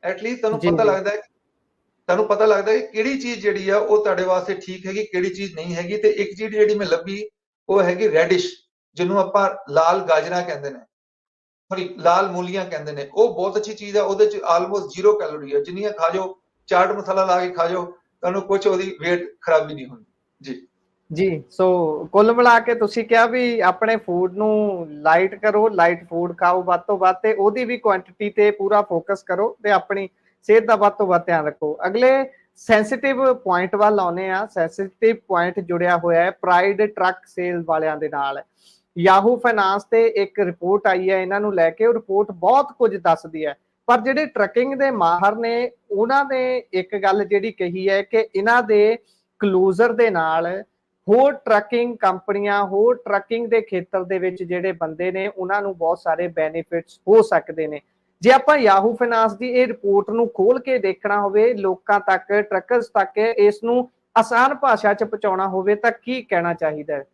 ਐਟਲੀਸਟ ਤੁਹਾਨੂੰ ਜੀ ਪਤਾ ਜੀ ਲੱਗਦਾ ਹੈ ਕਿ ਕਿਹੜੀ ਚੀਜ਼ ਜਿਹੜੀ ਆ ਉਹ ਤੁਹਾਡੇ ਵਾਸਤੇ ਠੀਕ ਹੈਗੀ, ਕਿਹੜੀ ਚੀਜ਼ ਨਹੀਂ ਹੈਗੀ। ਤੇ ਇੱਕ ਚੀਜ਼ ਜਿਹੜੀ ਮੈਂ ਲੱਭੀ ਉਹ ਹੈਗੀ ਰੈਡਿਸ਼, ਜਿਹਨੂੰ ਆਪਾਂ ਲਾਲ ਗਾਜਰਾਂ ਕਹਿੰਦੇ ਨੇ, ਲਾਲ ਮੂਲੀਆਂ ਕਹਿੰਦੇ ਨੇ। ਉਹ ਬਹੁਤ ਅੱਛੀ ਚੀਜ਼ ਹੈ। ਉਹਦੇ 'ਚ ਆਲਮੋਸਟ 0 ਕੈਲੋਰੀ ਹੈ। ਜਿੰਨੀਆਂ ਖਾ ਜਾਓ, ਚਾਟ ਮਸਾਲਾ ਲਾ ਕੇ ਖਾ ਜਾਓ, ਤੁਹਾਨੂੰ ਕੁਝ ਉਹਦੀ weight ਖਰਾਬੀ ਨਹੀਂ ਹੁੰਦੀ ਜੀ। ਜੀ ਸੋ ਕੁੱਲ ਮਿਲਾ ਕੇ ਤੁਸੀਂ ਕਿਹਾ ਵੀ ਆਪਣੇ ਫੂਡ ਨੂੰ ਲਾਈਟ ਕਰੋ, ਲਾਈਟ ਫੂਡ ਖਾਓ ਵੱਧ ਤੋਂ ਵੱਧ, ਤੇ ਉਹਦੀ ਵੀ ਕੁਆਂਟੀਟੀ ਤੇ ਪੂਰਾ ਫੋਕਸ ਕਰੋ ਤੇ ਆਪਣੀ ਸਿਹਤ ਦਾ ਵੱਧ ਤੋਂ ਵੱਧ ਧਿਆਨ ਰੱਖੋ। ਅਗਲੇ ਸੈਂਸਿਟਿਵ ਪੁਆਇੰਟ ਵੱਲ ਆਉਨੇ ਆ। ਸੈਂਸਿਟਿਵ ਪੁਆਇੰਟ ਜੁੜਿਆ ਹੋਇਆ ਹੈ ਪ੍ਰਾਈਡ ਟਰੱਕ ਸੇਲ ਵਾਲਿਆਂ ਦੇ ਨਾਲ। ਯਾਹੂ ਫਾਈਨਾਂਸ ਤੇ ਇੱਕ ਰਿਪੋਰਟ ਆਈ ਹੈ ਇਹਨਾਂ ਨੂੰ ਲੈ ਕੇ। ਉਹ ਰਿਪੋਰਟ ਬਹੁਤ ਕੁਝ ਦੱਸਦੀ ਹੈ, ਪਰ ਜਿਹੜੇ ਟਰੱਕਿੰਗ ਦੇ ਮਾਹਰ ਨੇ ਉਹਨਾਂ ਨੇ ਇੱਕ ਗੱਲ ਜਿਹੜੀ ਕਹੀ ਹੈ ਕਿ ਇਹਨਾਂ ਦੇ ਕਲੋਜ਼ਰ ਦੇ ਨਾਲ ਹੋਰ ਟਰੱਕਿੰਗ ਕੰਪਨੀਆਂ, ਹੋਰ ਟਰੱਕਿੰਗ ਦੇ ਖੇਤਰ ਦੇ ਵਿੱਚ ਜਿਹੜੇ ਬੰਦੇ ਨੇ ਉਹਨਾਂ ਨੂੰ ਬਹੁਤ ਸਾਰੇ ਬੈਨੀਫਿਟਸ ਹੋ ਸਕਦੇ ਨੇ। ਜੇ ਆਪਾਂ ਯਾਹੂ ਫਾਈਨਾਂਸ ਦੀ ਇਹ ਰਿਪੋਰਟ ਨੂੰ ਖੋਲ ਕੇ ਦੇਖਣਾ ਹੋਵੇ, ਲੋਕਾਂ ਤੱਕ, ਟਰੱਕਰਸ ਤੱਕ ਇਸ ਨੂੰ ਆਸਾਨ ਭਾਸ਼ਾ 'ਚ ਪਹੁੰਚਾਉਣਾ ਹੋਵੇ ਤਾਂ ਕੀ ਕਹਿਣਾ ਚਾਹੀਦਾ ਹੈ?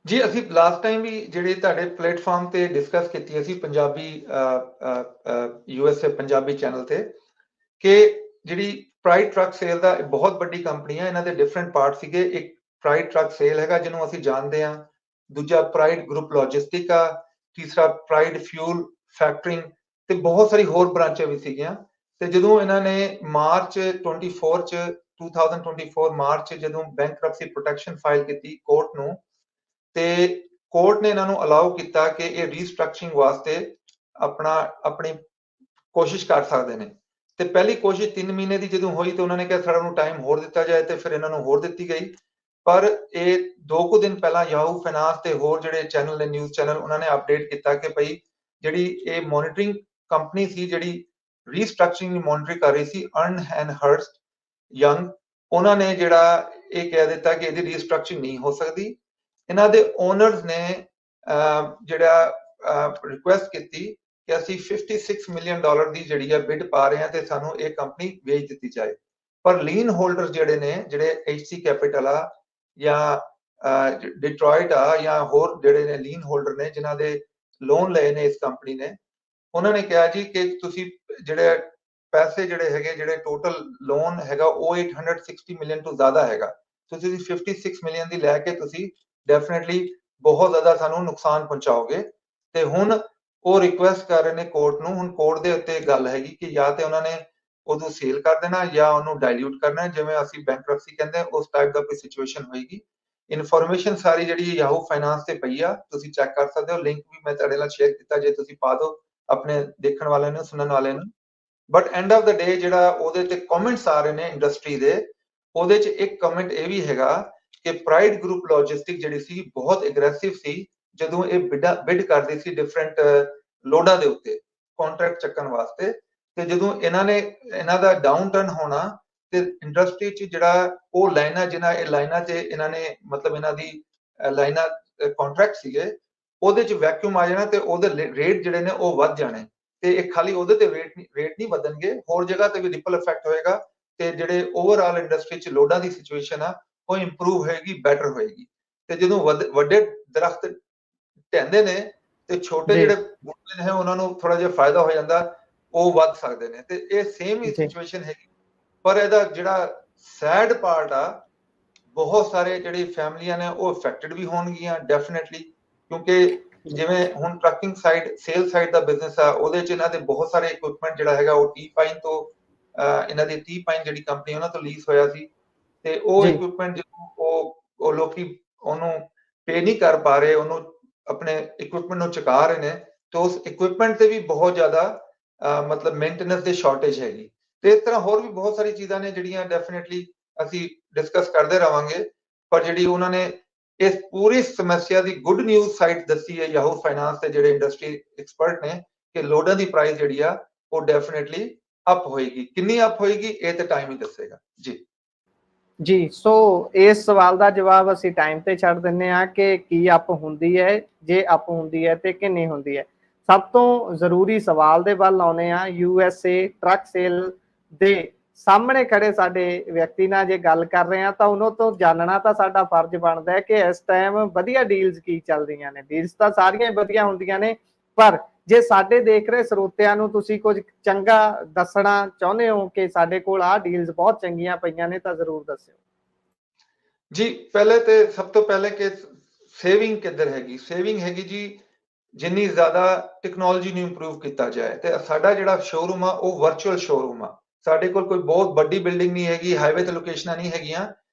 ਜੀ ਅਸੀਂ ਲਾਸਟ ਟਾਈਮ ਵੀ ਜਿਹੜੇ ਤੁਹਾਡੇ ਪਲੇਟਫਾਰਮ ਤੇ ਡਿਸਕਸ ਕੀਤੀ ਸੀ ਪੰਜਾਬੀ USA ਪੰਜਾਬੀ ਚੈਨਲ ਤੇ, ਕਿ ਜਿਹੜੀ ਪ੍ਰਾਈਡ ਟਰੱਕ ਸੇਲ ਦਾ ਬਹੁਤ ਵੱਡੀ ਕੰਪਨੀ ਹੈ, ਇਹਨਾਂ ਦੇ ਡਿਫਰੈਂਟ ਪਾਰਟ ਸੀਗੇ। ਇੱਕ ਪ੍ਰਾਈਡ ਟਰੱਕ ਸੇਲ ਹੈਗਾ ਜਿਹਨੂੰ ਅਸੀਂ ਜਾਣਦੇ ਹਾਂ, ਦੂਜਾ ਪ੍ਰਾਈਡ ਗਰੁੱਪ ਲੌਜਿਸਟਿਕ ਆ, ਤੀਸਰਾ ਪ੍ਰਾਈਡ ਫਿਊਲ ਫੈਕਟਰਿੰਗ, ਤੇ ਬਹੁਤ ਸਾਰੀ ਹੋਰ ਬ੍ਰਾਂਚਾਂ ਵੀ ਸੀਗੀਆਂ। ਤੇ ਜਦੋਂ ਇਹਨਾਂ ਨੇ ਮਾਰਚ 24 ਚ 2024 ਮਾਰਚ ਜਦੋਂ ਬੈਂਕਰਪਸੀ ਪ੍ਰੋਟੈਕਸ਼ਨ ਫਾਈਲ ਕੀਤੀ ਕੋਰਟ ਨੂੰ, ਤੇ ਕੋਰਟ ਨੇ ਇਹਨਾਂ ਨੂੰ ਅਲਾਉ ਕੀਤਾ ਕਿ ਇਹ ਰੀਸਟਰਕਚਰਿੰਗ ਵਾਸਤੇ ਆਪਣੀ ਕੋਸ਼ਿਸ਼ ਕਰ ਸਕਦੇ ਨੇ। ਤੇ ਪਹਿਲੀ ਕੋਸ਼ਿਸ਼ 3 ਮਹੀਨੇ ਦੀ ਜਦੋਂ ਹੋਈ ਤਾਂ ਉਹਨਾਂ ਨੇ ਕਿਹਾ ਸਾਡਾ ਨੂੰ ਟਾਈਮ ਹੋਰ ਦਿੱਤਾ ਜਾਏ, ਤੇ ਫਿਰ ਇਹਨਾਂ ਨੂੰ ਹੋਰ ਦਿੱਤੀ ਗਈ। ਪਰ ਇਹ 2 ਕੁ ਦਿਨ ਪਹਿਲਾਂ ਯਾਹੂ ਫਾਈਨਾਂਸ ਤੇ ਹੋਰ ਜਿਹੜੇ ਚੈਨਲ ਨੇ, ਨਿਊਜ਼ ਚੈਨਲ, ਉਹਨਾਂ ਨੇ ਅਪਡੇਟ ਕੀਤਾ ਕਿ ਭਈ ਜਿਹੜੀ ਇਹ ਮੋਨੀਟਰਿੰਗ ਕੰਪਨੀ ਸੀ, ਜਿਹੜੀ ਰੀਸਟਰਕਚਰਿੰਗ ਦੀ ਮੋਨੀਟਰਿੰਗ ਕਰ ਰਹੀ ਸੀ, ਅਰਨ ਐਂਡ ਹਰਸਟ ਯੰਗ, ਉਹਨਾਂ ਨੇ ਜਿਹੜਾ ਇਹ ਕਹਿ ਦਿੱਤਾ ਕਿ ਇਹਦੀ ਰੀਸਟਰਕਚਰਿੰਗ ਨਹੀਂ ਹੋ ਸਕਦੀ। ਇਹਨਾਂ ਦੇ ਓਨਰਸ ਨੇ ਜਿਹੜਾ ਰਿਕੁਐਸਟ ਕੀਤੀ ਕਿ ਅਸੀਂ $56 ਮਿਲੀਅਨ ਦੀ ਜਿਹੜੀ ਹੈ ਬਿਡ ਪਾ ਰਹੇ ਹਾਂ ਤੇ ਸਾਨੂੰ ਇਹ ਕੰਪਨੀ ਵੇਚ ਦਿੱਤੀ ਜਾਏ। ਪਰ ਲੀਨ ਹੋਲਡਰ ਜਿਹੜੇ ਨੇ, ਜਿਹੜੇ HC ਕੈਪੀਟਲ ਆ ਜਾਂ ਡਿਟਰੋਇਟ ਆ ਜਾਂ ਹੋਰ ਜਿਹੜੇ ਨੇ ਲੀਨ ਹੋਲਡਰ ਨੇ ਜਿਨ੍ਹਾਂ ਦੇ ਲੋਨ ਲਏ ਨੇ ਇਸ ਕੰਪਨੀ ਨੇ, ਉਹਨਾਂ ਨੇ ਕਿਹਾ ਜੀ ਕਿ ਤੁਸੀਂ ਜਿਹੜੇ ਪੈਸੇ ਜਿਹੜੇ ਹੈਗੇ, ਜਿਹੜੇ ਟੋਟਲ ਲੋਨ ਹੈਗਾ ਉਹ 860 ਮਿਲੀਅਨ ਤੋਂ ਜ਼ਿਆਦਾ ਹੈਗਾ, ਤੁਸੀਂ 56 ਮਿਲੀਅਨ ਦੀ ਲੈ ਕੇ ਤੁਸੀਂ ਡੈਫੀਨਿਟਲੀ ਬਹੁਤ ਜ਼ਿਆਦਾ ਸਾਨੂੰ ਨੁਕਸਾਨ ਪਹੁੰਚਾਓਗੇ। ਤੇ ਹੁਣ ਉਹ ਰਿਕੁਐਸਟ ਕਰ ਰਹੇ ਨੇ ਕੋਰਟ ਨੂੰ। ਹੁਣ ਕੋਰਟ ਦੇ ਉੱਤੇ ਗੱਲ ਹੈਗੀ ਕਿ ਜਾਂ ਤੇ ਉਹਨਾਂ ਨੇ ਉਹਨੂੰ ਸੇਲ ਕਰ ਦੇਣਾ ਜਾਂ ਉਹਨੂੰ ਡਾਇਲੂਟ ਕਰਨਾ, ਜਿਵੇਂ ਅਸੀਂ ਬੈਂਕਰਪਸੀ ਕਹਿੰਦੇ ਉਸ ਟਾਈਪ ਦਾ ਕੋਈ ਸਿਚੁਏਸ਼ਨ ਹੋਏਗੀ। ਇਨਫੋਰਮੇਸ਼ਨ ਸਾਰੀ ਜਿਹੜੀ ਯਾਹੂ ਫਾਈਨਾਂਸ ਤੇ ਪਈ ਆ, ਤੁਸੀਂ ਚੈੱਕ ਕਰ ਸਕਦੇ ਹੋ। ਲਿੰਕ ਵੀ ਮੈਂ ਤੁਹਾਡੇ ਨਾਲ ਸ਼ੇਅਰ ਕੀਤਾ, ਜੇ ਤੁਸੀਂ ਪਾ ਦਿਓ ਆਪਣੇ ਦੇਖਣ ਵਾਲਿਆਂ ਨੂੰ, ਸੁਣਨ ਵਾਲਿਆਂ ਨੂੰ। ਬਟ ਐਂਡ ਆਫ ਦਾ ਡੇ ਜਿਹੜਾ ਉਹਦੇ ਤੇ ਕਮੈਂਟਸ ਆ ਰਹੇ ਨੇ ਇੰਡਸਟਰੀ ਦੇ, ਉਹਦੇ 'ਚ ਇੱਕ ਕਮੈਂਟ ਇਹ ਵੀ ਹੈਗਾ ਕਿ ਪ੍ਰਾਈਡ ਗਰੁੱਪ ਲੌਜਿਸਟਿਕ ਜਿਹੜੀ ਸੀ ਬਹੁਤ ਐਗਰੈਸਿਵ ਸੀ ਜਦੋਂ ਇਹ ਬਿਡ ਕਰਦੀ ਸੀ ਡਿਫਰੈਂਟ ਲੋਡਾਂ ਦੇ ਉੱਤੇ ਕੰਟਰੈਕਟ ਚੱਕਣ ਵਾਸਤੇ। ਤੇ ਜਦੋਂ ਇਹਨਾਂ ਦਾ ਡਾਊਨ ਟਰਨ ਹੋਣਾ ਤੇ ਇੰਡਸਟਰੀ 'ਚ ਜਿਹੜਾ ਉਹ ਲਾਈਨਾਂ, ਜਿਨ੍ਹਾਂ ਇਹ ਲਾਈਨਾਂ 'ਚ ਇਹਨਾਂ ਨੇ ਮਤਲਬ ਇਹਨਾਂ ਦੀ ਲਾਈਨਾਂ ਕੰਟਰੈਕਟ ਸੀਗੇ, ਉਹਦੇ 'ਚ ਵੈਕਿਊਮ ਆ ਜਾਣਾ ਤੇ ਉਹਦੇ ਰੇਟ ਜਿਹੜੇ ਨੇ ਉਹ ਵੱਧ ਜਾਣੇ। ਤੇ ਇਹ ਖਾਲੀ ਉਹਦੇ ਤੇ ਰੇਟ ਨਹੀਂ ਵਧਣਗੇ, ਹੋਰ ਜਗ੍ਹਾ ਤੇ ਵੀ ਰਿਪਲ ਇਫੈਕਟ ਹੋਏਗਾ ਤੇ ਜਿਹੜੇ ਓਵਰਆਲ ਇੰਡਸਟਰੀ 'ਚ ਲੋਡਾਂ ਦੀ ਸਿਚੁਏਸ਼ਨ ਆ ਉਹ ਇੰਪਰੂਵ ਹੋਏਗੀ, ਬੈਟਰ ਹੋਏਗੀ। ਤੇ ਜਦੋਂ ਵੱਡੇ ਦਰਖਤ ਢਹਿੰਦੇ ਨੇ ਤੇ ਛੋਟੇ ਜਿਹੜੇ ਬੂਟੇ ਨੇ ਉਹਨਾਂ ਨੂੰ ਥੋੜਾ ਜਿਹਾ ਫਾਇਦਾ ਹੋ ਜਾਂਦਾ, ਉਹ ਵੱਧ ਸਕਦੇ ਨੇ। ਤੇ ਇਹ ਸੇਮ ਹੀ ਸਿਚੁਏਸ਼ਨ ਹੈਗੀ। ਪਰ ਇਹਦਾ ਜਿਹੜਾ ਸੈਡ ਪਾਰਟ ਆ, ਬਹੁਤ ਸਾਰੇ ਜਿਹੜੀ ਫੈਮਲੀਆਂ ਨੇ ਉਹ ਅਫੈਕਟਡ ਵੀ ਹੋਣਗੀਆਂ ਡੈਫੀਨਿਟਲੀ, ਕਿਉਂਕਿ ਜਿਵੇਂ ਹੁਣ ਟਰੱਕਿੰਗ ਸਾਈਡ, ਸੇਲ ਸਾਈਡ ਦਾ ਬਿਜ਼ਨਸ ਆ, ਉਹਦੇ 'ਚ ਇਹਨਾਂ ਦੇ ਬਹੁਤ ਸਾਰੇ ਇਕਵਿਪਮੈਂਟ ਜਿਹੜਾ ਹੈਗਾ ਉਹ ਟੀ-ਪਾਈਨ ਤੋਂ ਇਹਨਾਂ ਦੀ ਟੀ-ਪਾਈਨ ਜਿਹੜੀ ਕੰਪਨੀ ਉਹਨਾਂ ਤੋਂ ਲੀਜ਼ ਹੋਇਆ ਸੀ। ਤੇ ਉਹ ਇਕਵਿਪਮੈਂਟ ਜਦੋਂ ਉਹ ਲੋਕੀ ਉਹਨੂੰ ਪੇ ਨਹੀਂ ਕਰ ਪਾ ਰਹੇ, ਉਹਨੂੰ ਆਪਣੇ ਇਕਵਿਪਮੈਂਟ ਨੂੰ ਚੁਕਾ ਰਹੇ ਨੇ, ਤੇ ਉਸ ਇਕਵਿਪਮੈਂਟ ਤੇ ਵੀ ਬਹੁਤ ਜ਼ਿਆਦਾ ਮਤਲਬ ਮੇਨਟੇਨੈਂਸ ਦੀ ਸ਼ਾਰਟੇਜ ਹੈਗੀ। ਤੇ ਇਸ ਤਰ੍ਹਾਂ ਹੋਰ ਵੀ ਬਹੁਤ ਸਾਰੀ ਚੀਜ਼ਾਂ ਨੇ ਜਿਹੜੀਆਂ ਡੈਫੀਨਿਟਲੀ ਅਸੀਂ ਡਿਸਕਸ ਕਰਦੇ ਰਵਾਂਗੇ। ਪਰ ਜਿਹੜੀ ਉਹਨਾਂ ਨੇ ਇਸ ਪੂਰੀ ਸਮੱਸਿਆ ਦੀ ਗੁੱਡ ਨਿਊਜ਼ ਸਾਈਡ ਦੱਸੀ ਹੈ ਯਾਹੂ ਫਾਈਨਾਂਸ ਤੇ ਜਿਹੜੇ ਇੰਡਸਟਰੀ ਐਕਸਪਰਟ ਨੇ, ਕਿ ਲੋਡਾਂ ਦੀ ਪ੍ਰਾਈਸ ਜਿਹੜੀ ਆ ਉਹ ਡੈਫੀਨਿਟਲੀ ਅਪ ਹੋਏਗੀ। ਕਿੰਨੀ ਅਪ ਹੋਏਗੀ ਇਹ ਤੇ ਟਾਈਮ ਹੀ ਦੱਸੇਗਾ। ਜੀ, ਸੋ ਇਸ ਸਵਾਲ ਦਾ ਜਵਾਬ ਅਸੀਂ ਟਾਈਮ ਤੇ ਛੱਡ ਦਿੰਨੇ ਆ ਕਿ ਕੀ ਅਪ ਹੁੰਦੀ ਹੈ, ਜੇ ਅਪ ਹੁੰਦੀ ਹੈ ਤੇ ਕਿੰਨੀ ਹੁੰਦੀ ਹੈ। ਸਭ ਤੋਂ ਜ਼ਰੂਰੀ ਸਵਾਲ ਦੇ ਵੱਲ ਆਉਨੇ ਆ। USA ਟਰੱਕ ਸੇਲ ਦੇ ਸਾਹਮਣੇ ਖੜੇ ਸਾਡੇ ਵਿਅਕਤੀ ਨਾਲ ਜੇ ਗੱਲ ਕਰ ਰਹੇ ਆ ਤਾਂ ਉਹਨਾਂ ਤੋਂ ਜਾਣਨਾ ਤਾਂ ਸਾਡਾ ਫਰਜ਼ ਬਣਦਾ ਹੈ ਕਿ ਇਸ ਟਾਈਮ ਵਧੀਆ ਡੀਲਸ ਕੀ ਚੱਲ ਰਹੀਆਂ ਨੇ। ਡੀਲਸ ਤਾਂ ਸਾਰੀਆਂ ਵਧੀਆ ਹੁੰਦੀਆਂ ਨੇ, ਪਰ ਜੇ ਸਾਡੇ ਦੇਖ ਰਹੇ ਸਰੋਤਿਆਂ ਨੂੰ ਤੁਸੀਂ ਕੁਝ ਚੰਗਾ ਦੱਸਣਾ ਚਾਹੁੰਦੇ ਹੋ ਕਿ ਸਾਡੇ ਕੋਲ ਆਹ ਡੀਲਸ ਬਹੁਤ ਚੰਗੀਆਂ ਪਈਆਂ ਨੇ ਤਾਂ ਜ਼ਰੂਰ ਦੱਸਿਓ ਜੀ। ਪਹਿਲੇ ਤੇ ਸਭ ਤੋਂ ਪਹਿਲੇ ਕਿ ਸੇਵਿੰਗ ਕਿੱਧਰ ਹੈਗੀ? ਸੇਵਿੰਗ ਹੈਗੀ ਜੀ ਜਿੰਨੀ ਜ਼ਿਆਦਾ ਟੈਕਨੋਲੋਜੀ ਨੂੰ ਇੰਪਰੂਵ ਕੀਤਾ ਜਾਏ। ਤੇ ਸਾਡਾ ਜਿਹੜਾ ਸ਼ੋਰੂਮ ਆ ਉਹ ਵਰਚੁਅਲ ਸ਼ੋਰੂਮ ਆ। ਸਾਡੇ ਕੋਲ ਕੋਈ ਬਹੁਤ ਵੱਡੀ ਬਿਲਡਿੰਗ ਨਹੀਂ ਹੈਗੀ, ਹਾਈਵੇ ਤੇ ਲੋਕੇਸ਼ਨਾਂ ਨਹੀਂ ਹੈਗੀਆਂ।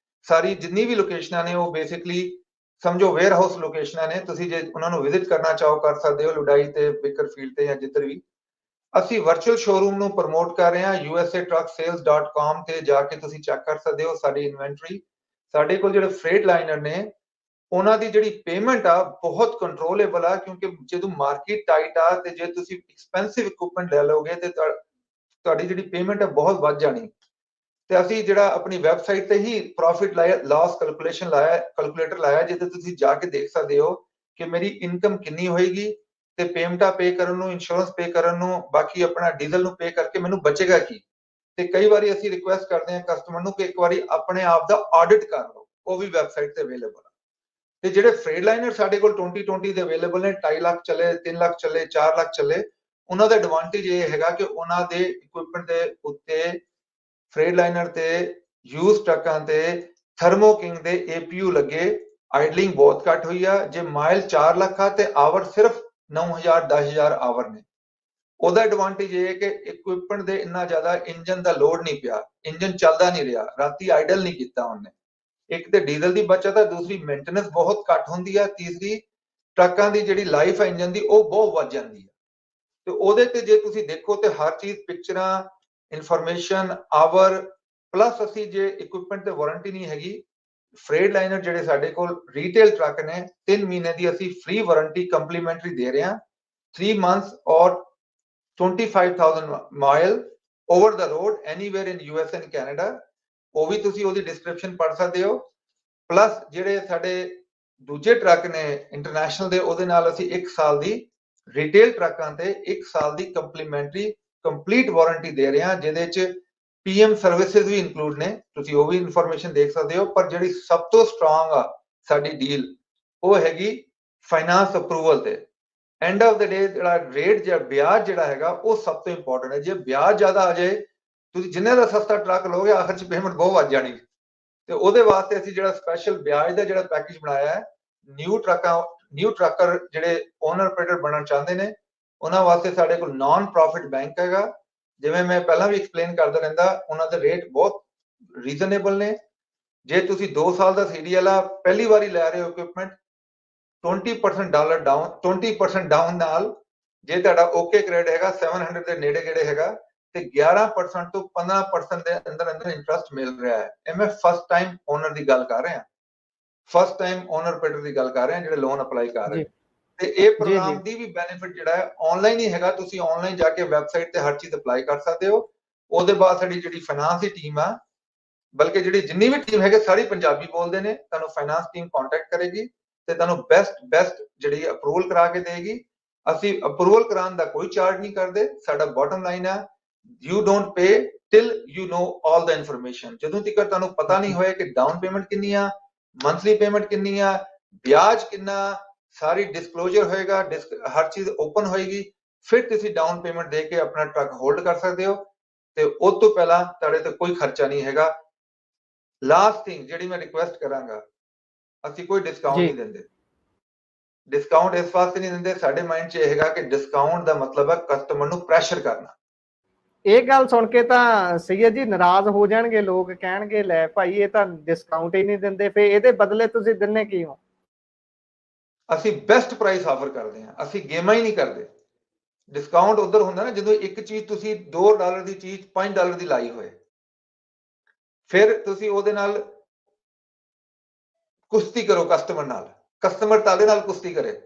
ਸਾਰੀ ਜਿੰਨੀ ਵੀ ਲੋਕੇਸ਼ਨਾਂ ਨੇ ਉਹ ਬੇਸਿਕਲੀ ਸਮਝੋ ਵੇਅਰ ਹਾਊਸ ਲੋਕੇਸ਼ਨਾਂ ਨੇ। ਤੁਸੀਂ ਜੇ ਉਹਨਾਂ ਨੂੰ ਵਿਜ਼ਿਟ ਕਰਨਾ ਚਾਹੋ ਕਰ ਸਕਦੇ ਹੋ, ਲੁਡਾਈ ਤੇ ਬੇਕਰਫੀਲਡ ਤੇ ਜਾਂ ਜਿੱਧਰ ਵੀ। ਅਸੀਂ ਵਰਚੁਅਲ ਸ਼ੋਰੂਮ ਨੂੰ ਪ੍ਰਮੋਟ ਕਰ ਰਹੇ ਹਾਂ। usatrucksales.com ਤੇ ਜਾ ਕੇ ਤੁਸੀਂ ਚੈੱਕ ਕਰ ਸਕਦੇ ਹੋ ਸਾਡੀ ਇਨਵੈਂਟਰੀ। ਸਾਡੇ ਕੋਲ ਜਿਹੜੇ ਫਰੇਟ ਲਾਈਨਰ ਨੇ ਉਹਨਾਂ ਦੀ ਜਿਹੜੀ ਪੇਮੈਂਟ ਆ ਬਹੁਤ ਕੰਟਰੋਲੇਬਲ ਆ, ਕਿਉਂਕਿ ਜਦੋਂ ਮਾਰਕੀਟ ਟਾਈਟ ਆ ਤੇ ਜੇ ਤੁਸੀਂ ਐਕਸਪੈਂਸਿਵ ਇਕਵਿਪਮੈਂਟ ਲੈ ਲਓਗੇ ਤੇ ਤੁਹਾਡੀ ਜਿਹੜੀ ਪੇਮੈਂਟ ਹੈ ਬਹੁਤ ਵੱਧ ਜਾਣੀ। ਤੇ ਅਸੀਂ ਜਿਹੜਾ ਆਪਣੀ ਵੈਬਸਾਈਟ ਤੇ ਹੀ ਪ੍ਰੋਫਿਟ ਲਾਸ ਕੈਲਕੂਲੇਟਰ ਲਾਇਆ, ਜਿੱਥੇ ਤੁਸੀਂ ਜਾ ਕੇ ਦੇਖ ਸਕਦੇ ਹੋ ਕਿ ਮੇਰੀ ਇਨਕਮ ਕਿੰਨੀ ਹੋਏਗੀ ਤੇ ਪੇਮੈਂਟਾਂ ਪੇ ਕਰਨ ਨੂੰ, ਇੰਸ਼ੋਰੈਂਸ ਪੇ ਕਰਨ ਨੂੰ, ਬਾਕੀ ਆਪਣਾ ਡੀਜ਼ਲ ਨੂੰ ਪੇ ਕਰਕੇ ਮੈਨੂੰ ਬਚੇਗਾ ਕੀ। ਤੇ ਕਈ ਵਾਰੀ ਅਸੀਂ ਰਿਕੁਐਸਟ ਕਰਦੇ ਹਾਂ ਕਸਟਮਰ ਨੂੰ ਕਿ ਇੱਕ ਵਾਰੀ ਆਪਣੇ ਆਪ ਦਾ ਆਡਿਟ ਕਰ ਲਓ, ਉਹ ਵੀ ਵੈਬਸਾਈਟ ਤੇ ਅਵੇਲੇਬਲ ਆ। ਤੇ ਜਿਹੜੇ ਫਰੇਡਲਾਈਨਰ ਸਾਡੇ ਕੋਲ 2020 ਦੇ ਅਵੇਲੇਬਲ ਨੇ, 2.5 ਲੱਖ ਚੱਲੇ, 3 ਲੱਖ ਚੱਲੇ, 4 ਲੱਖ ਚੱਲੇ, ਉਹਨਾਂ ਦਾ ਐਡਵਾਂਟੇਜ ਇਹ ਹੈਗਾ ਕਿ ਉਹਨਾਂ ਦੇ ਇਕਵਿਪਮੈਂਟ ਦੇ ਉੱਤੇ ਫਰੇਡਲਾਈਨਰ ਤੇ ਯੂਜ਼ ਟਰੱਕਾਂ ਤੇ ਥਰਮੋ ਕਿੰਗ ਦੇ APU ਲੱਗੇ, ਆਈਡਲਿੰਗ ਬਹੁਤ ਘੱਟ ਹੋਈ ਆ। ਜੇ ਮਾਈਲ 4 ਲੱਖ ਆ ਤੇ ਆਵਰ ਸਿਰਫ 9000 10000 ਆਵਰ ਨੇ। ਉਹਦਾ ਐਡਵਾਂਟੇਜ ਇਹ ਹੈ ਕਿ ਇਕਵਿਪਮੈਂਟ ਦੇ ਇੰਨਾ ਜ਼ਿਆਦਾ ਇੰਜਨ ਦਾ ਲੋਡ ਨਹੀਂ ਪਿਆ, ਇੰਜਨ ਚੱਲਦਾ ਨਹੀਂ ਰਿਹਾ, ਰਾਤੀ ਆਈਡਲ ਨਹੀਂ ਕੀਤਾ ਉਹਨੇ। ਇੱਕ ਤੇ ਡੀਜ਼ਲ ਦੀ ਬਚਤ ਹੈ, ਦੂਸਰੀ ਮੇਨਟੇਨੈਂਸ ਬਹੁਤ ਘੱਟ ਹੁੰਦੀ ਹੈ, ਤੀਸਰੀ ਟਰੱਕਾਂ ਦੀ ਜਿਹੜੀ ਲਾਈਫ ਹੈ ਇੰਜਨ ਦੀ ਉਹ ਬਹੁਤ ਵੱਧ ਜਾਂਦੀ ਹੈ। ਤੇ ਉਹਦੇ ਤੇ ਜੇ ਤੁਸੀਂ ਦੇਖੋ ਤੇ ਹਰ ਚੀਜ਼, ਪਿਕਚਰਾਂ, ਇਨਫੋਰਮੇਸ਼ਨ, ਆਵਰ, ਪਲੱਸ ਅਸੀਂ ਜੇ ਇਕਵਿਪਮੈਂਟ ਤੇ ਵਾਰੰਟੀ ਨਹੀਂ ਹੈਗੀ। ਫਰੇਡਲਾਈਨਰ ਜਿਹੜੇ ਸਾਡੇ ਕੋਲ ਰੀਟੇਲ ਟਰੱਕ ਨੇ, 3 ਮਹੀਨੇ ਦੀ ਅਸੀਂ ਫ੍ਰੀ ਵਾਰੰਟੀ ਕੰਪਲੀਮੈਂਟਰੀ ਦੇ ਰਹੇ ਹਾਂ, 3 months ਔਰ 25,000 mile over the road anywhere in US and Canada. ਉਹ ਵੀ ਤੁਸੀਂ ਉਹਦੀ ਡਿਸਕ੍ਰਿਪਸ਼ਨ ਪੜ੍ਹ ਸਕਦੇ ਹੋ। ਪਲੱਸ ਜਿਹੜੇ ਸਾਡੇ ਦੂਜੇ ਟਰੱਕ ਨੇ ਇੰਟਰਨੈਸ਼ਨਲ ਦੇ, ਉਹਦੇ ਨਾਲ ਅਸੀਂ 1 ਸਾਲ ਦੀ ਰਿਟੇਲ ਟਰੱਕਾਂ ਤੇ 1 ਸਾਲ ਦੀ ਕੰਪਲੀਮੈਂਟਰੀ ਕੰਪਲੀਟ ਵਾਰੰਟੀ ਦੇ ਰਹੇ ਹਾਂ, ਜਿਹਦੇ ਚ PM ਸਰਵਿਸਿਜ਼ ਵੀ ਇਨਕਲੂਡ ਨੇ, ਤੁਸੀਂ ਉਹ ਵੀ ਇਨਫੋਰਮੇਸ਼ਨ ਦੇਖ ਸਕਦੇ ਹੋ। ਪਰ ਜਿਹੜੀ ਸਭ ਤੋਂ ਸਟਰੋਂਗ ਆ ਸਾਡੀ ਡੀਲ ਉਹ ਹੈਗੀ ਫਾਈਨਾਂਸ ਅਪਰੂਵਲ ਤੇ। ਐਂਡ ਆਫ ਦ ਡੇ ਜਿਹੜਾ ਰੇਟ ਜਾਂ ਵਿਆਜ ਜਿਹੜਾ ਹੈਗਾ ਉਹ ਸਭ ਤੋਂ ਇੰਪੋਰਟੈਂਟ ਹੈ। ਜੇ ਵਿਆਜ ਜ਼ਿਆਦਾ ਆ ਜਾਏ, ਤੁਸੀਂ ਜਿੰਨੇ ਦਾ ਸਸਤਾ ਟਰੱਕ ਲਓਗੇ ਆਖਰ ਚ ਪੇਮੈਂਟ ਬਹੁਤ ਵੱਧ ਜਾਣੀ। ਤੇ ਉਹਦੇ ਵਾਸਤੇ ਅਸੀਂ ਜਿਹੜਾ ਸਪੈਸ਼ਲ ਵਿਆਜ ਦਾ ਜਿਹੜਾ ਪੈਕੇਜ ਬਣਾਇਆ ਹੈ, ਨਿਊ ਟਰੱਕਰ ਜਿਹੜੇ ਓਨਰ ਆਪਰੇਟਰ ਬਣਨਾ ਚਾਹੁੰਦੇ ਨੇ ਉਹਨਾਂ ਵਾਸਤੇ ਸਾਡੇ ਕੋਲ ਨਾਨ ਪ੍ਰੋਫਿਟ ਬੈਂਕ ਹੈਗਾ। ਜਿਵੇਂ ਮੈਂ ਪਹਿਲਾਂ ਵੀ ਐਕਸਪਲੇਨ ਕਰਦਾ ਰਹਿੰਦਾ, ਉਹਨਾਂ ਦੇ ਰੇਟ ਬਹੁਤ ਰੀਜ਼ਨੇਬਲ ਨੇ। ਜੇ ਤੁਸੀਂ 2 ਸਾਲ ਦਾ CDL ਆ, ਪਹਿਲੀ ਵਾਰੀ ਲੈ ਰਹੇ ਹੋ ਇਕਵਿਪਮੈਂਟ, 20% ਡਾਊਨ ਨਾਲ ਜੇ ਤੁਹਾਡਾ ਓਕੇ ਕ੍ਰੈਡਿਟ ਹੈਗਾ 700 ਦੇ ਨੇੜੇ ਗੇੜੇ ਹੈਗਾ ਤੇ 11% ਤੋਂ 15% ਦੇ ਅੰਦਰ ਅੰਦਰ ਇੰਟਰਸਟ ਮਿਲ ਰਿਹਾ ਹੈ। ਇਹ ਮੈਂ ਫਸਟ ਟਾਈਮ ਓਨਰ ਦੀ ਗੱਲ ਕਰ ਰਿਹਾ, ਫਸਟ ਟਾਈਮ ਓਨਰ ਆਪਰੇਟਰ ਦੀ ਗੱਲ ਕਰ ਰਿਹਾ ਜਿਹੜੇ ਲੋਨ ਅਪਲਾਈ ਕਰ ਰਹੇ। ਤੇ ਇਹ ਪ੍ਰੋਗਰਾਮ ਦੀ ਵੀ ਬੈਨੀਫਿਟ ਜਿਹੜਾ ਹੈ ਆਨਲਾਈਨ ਹੀ ਹੈਗਾ, ਤੁਸੀਂ ਆਨਲਾਈਨ ਜਾ ਕੇ ਵੈਬਸਾਈਟ ਤੇ ਹਰ ਚੀਜ਼ ਅਪਲਾਈ ਕਰ ਸਕਦੇ ਹੋ। ਉਹਦੇ ਬਾਅਦ ਸਾਡੀ ਜਿਹੜੀ ਫਾਈਨਾਂਸ ਦੀ ਟੀਮ ਆ, ਬਲਕਿ ਜਿਹੜੀ ਜਿੰਨੀ ਵੀ ਟੀਮ ਹੈਗੇ ਸਾਰੀ ਪੰਜਾਬੀ ਬੋਲਦੇ ਨੇ, ਤੁਹਾਨੂੰ ਫਾਈਨਾਂਸ ਟੀਮ ਕੰਟੈਕਟ ਕਰੇਗੀ ਤੇ ਤੁਹਾਨੂੰ ਬੈਸਟ ਜਿਹੜੀ ਅਪਰੂਵਲ ਕਰਾ ਕੇ ਦੇਗੀ। ਅਸੀਂ ਅਪਰੂਵਲ ਕਰਾਉਣ ਦਾ ਕੋਈ ਚਾਰਜ ਨਹੀਂ ਕਰਦੇ। ਸਾਡਾ ਬਾਟਮ ਲਾਈਨ ਹੈ, you don't pay till you know all the information. ਜਦੋਂ ਤੱਕ ਤੁਹਾਨੂੰ ਪਤਾ ਨਹੀਂ ਹੋਏ ਕਿ ਡਾਊਨ ਪੇਮੈਂਟ ਕਿੰਨੀ ਆ, ਮੰਥਲੀ ਪੇਮੈਂਟ ਕਿੰਨੀ ਆ, ਵਿਆਜ ਕਿੰਨਾ, ਸਾਰੀ ਡਿਸਕਲੋਜ਼ਰ ਹੋਏਗਾ, ਹਰ ਚੀਜ਼ ਓਪਨ ਹੋਏਗੀ, ਫਿਰ ਤੁਸੀਂ ਡਾਊਨ ਪੇਮੈਂਟ ਦੇ ਕੇ ਆਪਣਾ ਟਰੱਕ ਹੋਲਡ ਕਰ ਸਕਦੇ ਹੋ। ਤੇ ਉਸ ਤੋਂ ਪਹਿਲਾਂ ਤੁਹਾਡੇ ਤੇ ਕੋਈ ਖਰਚਾ ਨਹੀਂ ਹੈਗਾ। ਲਾਸਟ ਥਿੰਗ ਜਿਹੜੀ ਮੈਂ ਰਿਕੁਐਸਟ ਕਰਾਂਗਾ, ਅਸੀਂ ਕੋਈ ਡਿਸਕਾਊਂਟ ਨਹੀਂ ਦਿੰਦੇ। ਡਿਸਕਾਊਂਟ ਇਸ ਵਾਸਤੇ ਨਹੀਂ ਦਿੰਦੇ, ਸਾਡੇ ਮਾਈਂਡ 'ਚ ਇਹ ਹੈਗਾ ਕਿ ਡਿਸਕਾਊਂਟ ਦਾ ਮਤਲਬ ਹੈ ਕਸਟਮਰ ਨੂੰ ਪ੍ਰੈਸ਼ਰ ਕਰਨਾ। ਇਹ ਗੱਲ ਸੁਣ ਕੇ ਤਾਂ ਸਈਦ ਜੀ ਨਾਰਾਜ਼ ਹੋ ਜਾਣਗੇ ਲੋਕ, ਕਹਿਣਗੇ ਲੈ ਭਾਈ ਇਹ ਤਾਂ ਡਿਸਕਾਊਂਟ ਹੀ ਨਹੀਂ ਦਿੰਦੇ, ਫੇ ਇਹਦੇ ਬਦਲੇ ਤੁਸੀਂ ਦਿੰਨੇ ਕੀ ਹੋ? ਅਸੀਂ ਬੈਸਟ ਪ੍ਰਾਈਸ ਆਫਰ ਕਰਦੇ ਹਾਂ, ਅਸੀਂ ਗੇਮਾਂ ਹੀ ਨਹੀਂ ਕਰਦੇ। ਡਿਸਕਾਊਂਟ ਉਧਰ ਹੁੰਦਾ ਨਾ ਜਦੋਂ ਇੱਕ ਚੀਜ਼ ਤੁਸੀਂ $2 ਦੀ ਚੀਜ਼ $5 ਦੀ ਲਾਈ ਹੋਏ, ਫਿਰ ਤੁਸੀਂ ਉਹਦੇ ਨਾਲ ਕੁਸ਼ਤੀ ਕਰੋ ਕਸਟਮਰ ਨਾਲ, ਕਸਟਮਰ ਤੁਹਾਡੇ ਨਾਲ ਕੁਸ਼ਤੀ ਕਰੇ,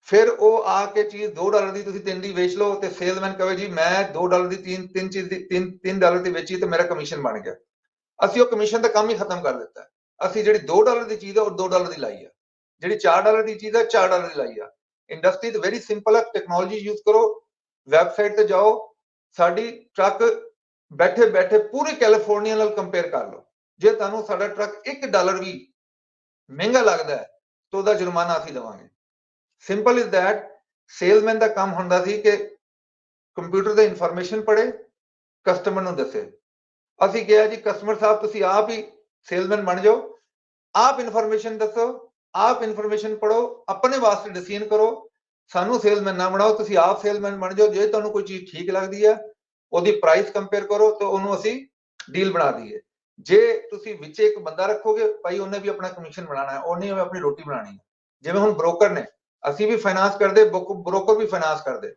ਫਿਰ ਉਹ ਆ ਕੇ ਚੀਜ਼ $2 ਦੀ ਤੁਸੀਂ 3 ਦੀ ਵੇਚ ਲਓ ਤੇ ਸੇਲਸਮੈਨ ਕਹੇ ਜੀ ਮੈਂ $2 ਦੀ ਤਿੰਨ ਚੀਜ਼ ਦੀ $3 ਦੀ ਵੇਚੀ ਤੇ ਮੇਰਾ ਕਮਿਸ਼ਨ ਬਣ ਗਿਆ। ਅਸੀਂ ਉਹ ਕਮਿਸ਼ਨ ਦਾ ਕੰਮ ਹੀ ਖਤਮ ਕਰ ਦਿੱਤਾ। ਅਸੀਂ ਜਿਹੜੀ $2 ਦੀ ਚੀਜ਼ ਹੈ ਉਹ $2 ਦੀ ਲਾਈ ਆ, ਜਿਹੜੀ $4 ਦੀ ਚੀਜ਼ ਹੈ $4 ਦੀ ਲਾਈ ਆ। ਇੰਡਸਟਰੀ ਤਾਂ ਵੈਰੀ ਸਿੰਪਲ ਹੈ, ਟੈਕਨੋਲੋਜੀ ਯੂਜ਼ ਕਰੋ, ਵੈਬਸਾਈਟ ਤੇ ਜਾਓ, ਸਾਡੀ ਟਰੱਕ ਬੈਠੇ ਬੈਠੇ ਪੂਰੇ ਕੈਲੀਫੋਰਨੀਆ ਨਾਲ ਕੰਪੇਅਰ ਕਰ ਲਓ। ਜੇ ਤੁਹਾਨੂੰ ਸਾਡਾ ਟਰੱਕ $1 ਵੀ ਮਹਿੰਗਾ ਲੱਗਦਾ ਹੈ ਤਾਂ ਉਹਦਾ ਜੁਰਮਾਨਾ ਅਸੀਂ ਦੇਵਾਂਗੇ। Simple is that. ਸੇਲਸਮੈਨ ਦਾ ਕੰਮ ਹੁੰਦਾ ਸੀ ਕਿ ਕੰਪਿਊਟਰ ਤੇ ਇਨਫੋਰਮੇਸ਼ਨ ਪੜ੍ਹੇ, ਕਸਟਮਰ ਨੂੰ ਦੱਸੇ। ਅਸੀਂ ਕਿਹਾ ਜੀ ਕਸਟਮਰ ਸਾਹਿਬ ਤੁਸੀਂ ਆਪ ਹੀ ਸੇਲਸਮੈਨ ਬਣ ਜਾਓ, ਆਪ ਇਨਫੋਰਮੇਸ਼ਨ ਦੱਸੋ, ਆਪ ਇਨਫੋਰਮੇਸ਼ਨ ਪੜ੍ਹੋ, ਆਪਣੇ ਵਾਸਤੇ ਡਿਸੀਜਨ ਕਰੋ, ਸਾਨੂੰ ਸੇਲਸਮੈਨ ਨਾ ਬਣਾਓ, ਤੁਸੀਂ ਆਪ ਸੇਲਸਮੈਨ ਬਣ ਜਾਓ। ਜੇ ਤੁਹਾਨੂੰ ਕੋਈ ਚੀਜ਼ ਠੀਕ ਲੱਗਦੀ ਹੈ ਉਹਦੀ ਪ੍ਰਾਈਸ ਕੰਪੇਅਰ ਕਰੋ ਤੇ ਉਹਨੂੰ ਅਸੀਂ ਡੀਲ ਬਣਾ ਦਈਏ। ਜੇ ਤੁਸੀਂ ਵਿੱਚ ਇੱਕ ਬੰਦਾ ਰੱਖੋਗੇ ਭਾਈ ਉਹਨੇ ਵੀ ਆਪਣਾ ਕਮਿਸ਼ਨ ਬਣਾਉਣਾ ਹੈ, ਉਹਨੇ ਆਪਣੀ ਰੋਟੀ ਬਣਾਉਣੀ ਹੈ। ਜਿਵੇਂ ਹੁਣ ਬ੍ਰੋਕਰ ਨੇ, ਅਸੀਂ ਵੀ ਫਾਈਨਾਂਸ ਕਰਦੇ, ਬ੍ਰੋਕਰ ਵੀ ਫਾਈਨਾਂਸ ਕਰਦੇ।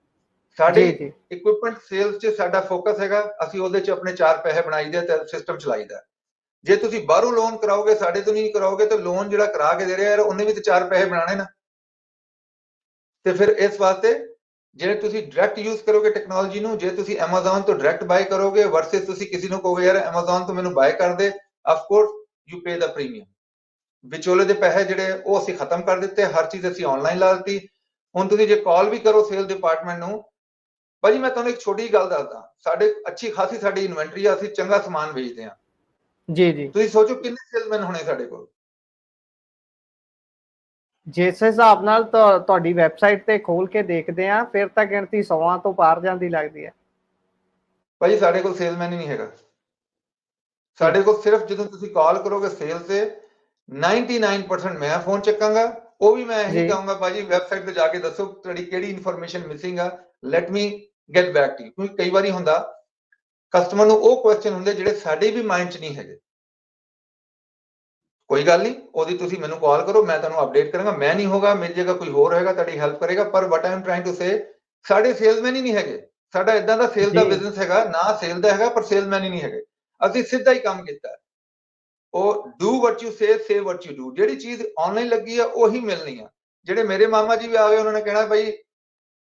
ਸਾਡੀ ਇਕਵਿਪਮੈਂਟ ਸੇਲਸ 'ਚ ਸਾਡਾ ਫੋਕਸ ਹੈਗਾ, ਅਸੀਂ ਉਹਦੇ 'ਚ ਆਪਣੇ 4 ਪੈਸੇ ਬਣਾਈਦੇ ਤੇ ਸਿਸਟਮ ਚਲਾਈਦਾ। ਜੇ ਤੁਸੀਂ ਬਾਹਰੋਂ ਲੋਨ ਕਰਾਓਗੇ, ਸਾਡੇ ਤੋਂ ਨਹੀਂ ਕਰਾਓਗੇ, ਤੇ ਲੋਨ ਜਿਹੜਾ ਕਰਾ ਕੇ ਦੇ ਰਿਹਾ ਯਾਰ ਉਹਨੇ ਵੀ ਤੇ 4 ਪੈਸੇ ਬਣਾਣੇ ਨਾ। ਤੇ ਫਿਰ ਇਸ ਵਾਸਤੇ ਜੇ ਤੁਸੀਂ ਡਾਇਰੈਕਟ ਯੂਜ਼ ਕਰੋਗੇ ਟੈਕਨੋਲੋਜੀ ਨੂੰ, ਜੇ ਤੁਸੀਂ Amazon ਤੋਂ ਡਾਇਰੈਕਟ ਬਾਈ ਕਰੋਗੇ ਵਰਸਸ ਤੁਸੀਂ ਕਿਸੇ ਨੂੰ ਕਹੋਗੇ ਯਾਰ Amazon ਤੋਂ ਮੈਨੂੰ ਬਾਈ ਕਰ ਦੇ, of course you pay the premium. ਵਿਚੋਲੇ ਦੇ ਪੈਸੇ ਜਿਹੜੇ ਉਹ ਅਸੀਂ ਖਤਮ ਕਰ ਦਿੱਤੇ, ਹਰ ਚੀਜ਼ ਅਸੀਂ ਆਨਲਾਈਨ ਲਾ ਦਿੱਤੀ। ਹੁਣ ਤੁਸੀਂ ਜੇ ਕਾਲ ਵੀ ਕਰੋ ਸੇਲ ਡਿਪਾਰਟਮੈਂਟ ਨੂੰ, ਭਾਜੀ ਮੈਂ ਤੁਹਾਨੂੰ ਇੱਕ ਛੋਟੀ ਗੱਲ ਦੱਸਦਾ, ਸਾਡੇ ਅੱਛੀ ਖਾਸੀ ਸਾਡੀ ਇਨਵੈਂਟਰੀ ਆ, ਅਸੀਂ ਚੰਗਾ ਸਮਾਨ ਵੇਚਦੇ ਆ। ਜੀ ਤੁਸੀਂ ਸੋਚੋ ਕਿੰਨੇ ਸੇਲਸਮੈਨ ਹੋਣੇ ਸਾਡੇ ਕੋਲ। ਜਿਸ ਹਿਸਾਬ ਨਾਲ ਤੁਹਾਡੀ ਵੈਬਸਾਈਟ ਤੇ ਖੋਲ ਕੇ ਦੇਖਦੇ ਆ, ਫਿਰ ਤਾਂ ਗਿਣਤੀ 100 ਤੋਂ ਪਾਰ ਜਾਂਦੀ ਲੱਗਦੀ ਹੈ। ਭਾਜੀ ਸਾਡੇ ਕੋਲ ਸੇਲਸਮੈਨ ਹੀ ਨਹੀਂ ਹੈਗਾ। ਸਾਡੇ ਕੋਲ ਸਿਰਫ ਜਦੋਂ ਤੁਸੀਂ ਕਾਲ ਕਰੋਗੇ ਸੇਲ ਤੇ 99% ਮੈਂ ਫੋਨ ਚੱਕਾਂਗਾ, ਉਹ ਵੀ ਮੈਂ ਇਹੀ ਕਹਾਂਗਾ ਭਾਜੀ ਵੈਬਸਾਈਟ ਤੇ ਜਾ ਕੇ ਦੱਸੋ ਤੁਹਾਡੀ ਕਿਹੜੀ ਇਨਫੋਰਮੇਸ਼ਨ ਮਿਸਿੰਗ ਆ, let me get back to you. ਕਿਉਂਕਿ ਕਈ ਵਾਰੀ ਹੁੰਦਾ ਕਸਟਮਰ ਨੂੰ ਉਹ ਕੁਐਸਚਨ ਹੁੰਦੇ ਜਿਹੜੇ ਸਾਡੇ ਵੀ ਮਾਈਂਡ 'ਚ ਨਹੀਂ ਹੈਗੇ। ਕੋਈ ਗੱਲ ਨਹੀਂ, ਉਹਦੀ ਤੁਸੀਂ ਮੈਨੂੰ ਕਾਲ ਕਰੋ, ਮੈਂ ਤੁਹਾਨੂੰ ਅਪਡੇਟ ਕਰਾਂਗਾ। ਮੈਂ ਨਹੀਂ ਹੋਗਾ, ਮੇਰੀ ਜਗ੍ਹਾ ਕੋਈ ਹੋਰ ਹੋਏਗਾ ਤੁਹਾਡੀ ਹੈਲਪ ਕਰੇਗਾ। ਪਰ what I am trying to say, ਸਾਡੇ ਸੇਲਸਮੈਨ ਹੀ ਨਹੀਂ ਹੈਗੇ। ਸਾਡਾ ਇਦਾਂ ਦਾ ਸੇਲ ਦਾ ਬਿਜ਼ਨਸ ਹੈਗਾ ਨਾ, ਸੇਲ ਦਾ ਹੈਗਾ ਪਰ ਸੇਲਸਮੈਨ ਹੀ ਨਹੀਂ ਹੈਗੇ। ਅਸੀਂ ਸਿੱਧਾ ਹੀ ਕੰਮ ਕੀਤਾ, ਉਹ do what you say what you do. ਜਿਹੜੀ ਚੀਜ਼ ਆਨਲਾਈਨ ਲੱਗੀ ਆ ਉਹੀ ਮਿਲਣੀ ਆ। ਜਿਹੜੇ ਮੇਰੇ ਮਾਮਾ ਜੀ ਵੀ ਆ ਗਏ, ਉਹਨਾਂ ਨੇ ਕਹਿਣਾ ਭਾਈ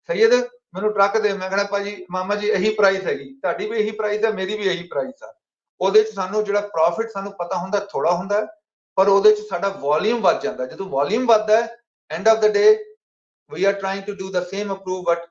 ਸੈਯਦ ਮੈਨੂੰ ਟਰੱਕ ਦੇ, ਮੈਂ ਕਹਿਣਾ ਭਾਜੀ ਮਾਮਾ ਜੀ ਇਹੀ ਪ੍ਰਾਈਸ ਹੈਗੀ, ਤੁਹਾਡੀ ਵੀ ਇਹੀ ਪ੍ਰਾਈਸ ਹੈ, ਮੇਰੀ ਵੀ ਇਹੀ ਪ੍ਰਾਈਸ ਆ। ਉਹਦੇ 'ਚ ਸਾਨੂੰ ਜਿਹੜਾ ਪ੍ਰੋਫਿਟ ਸਾਨੂੰ ਪਤਾ ਹੁੰਦਾ ਥੋੜਾ ਹੁੰਦਾ, ਪਰ ਉਹਦੇ 'ਚ ਸਾਡਾ ਵੋਲਿਊਮ ਵੱਧ ਜਾਂਦਾ। ਜਦੋਂ ਵੋਲਿਊਮ ਵੱਧਦਾ ਹੈ, end of the day we are trying to do the same approve but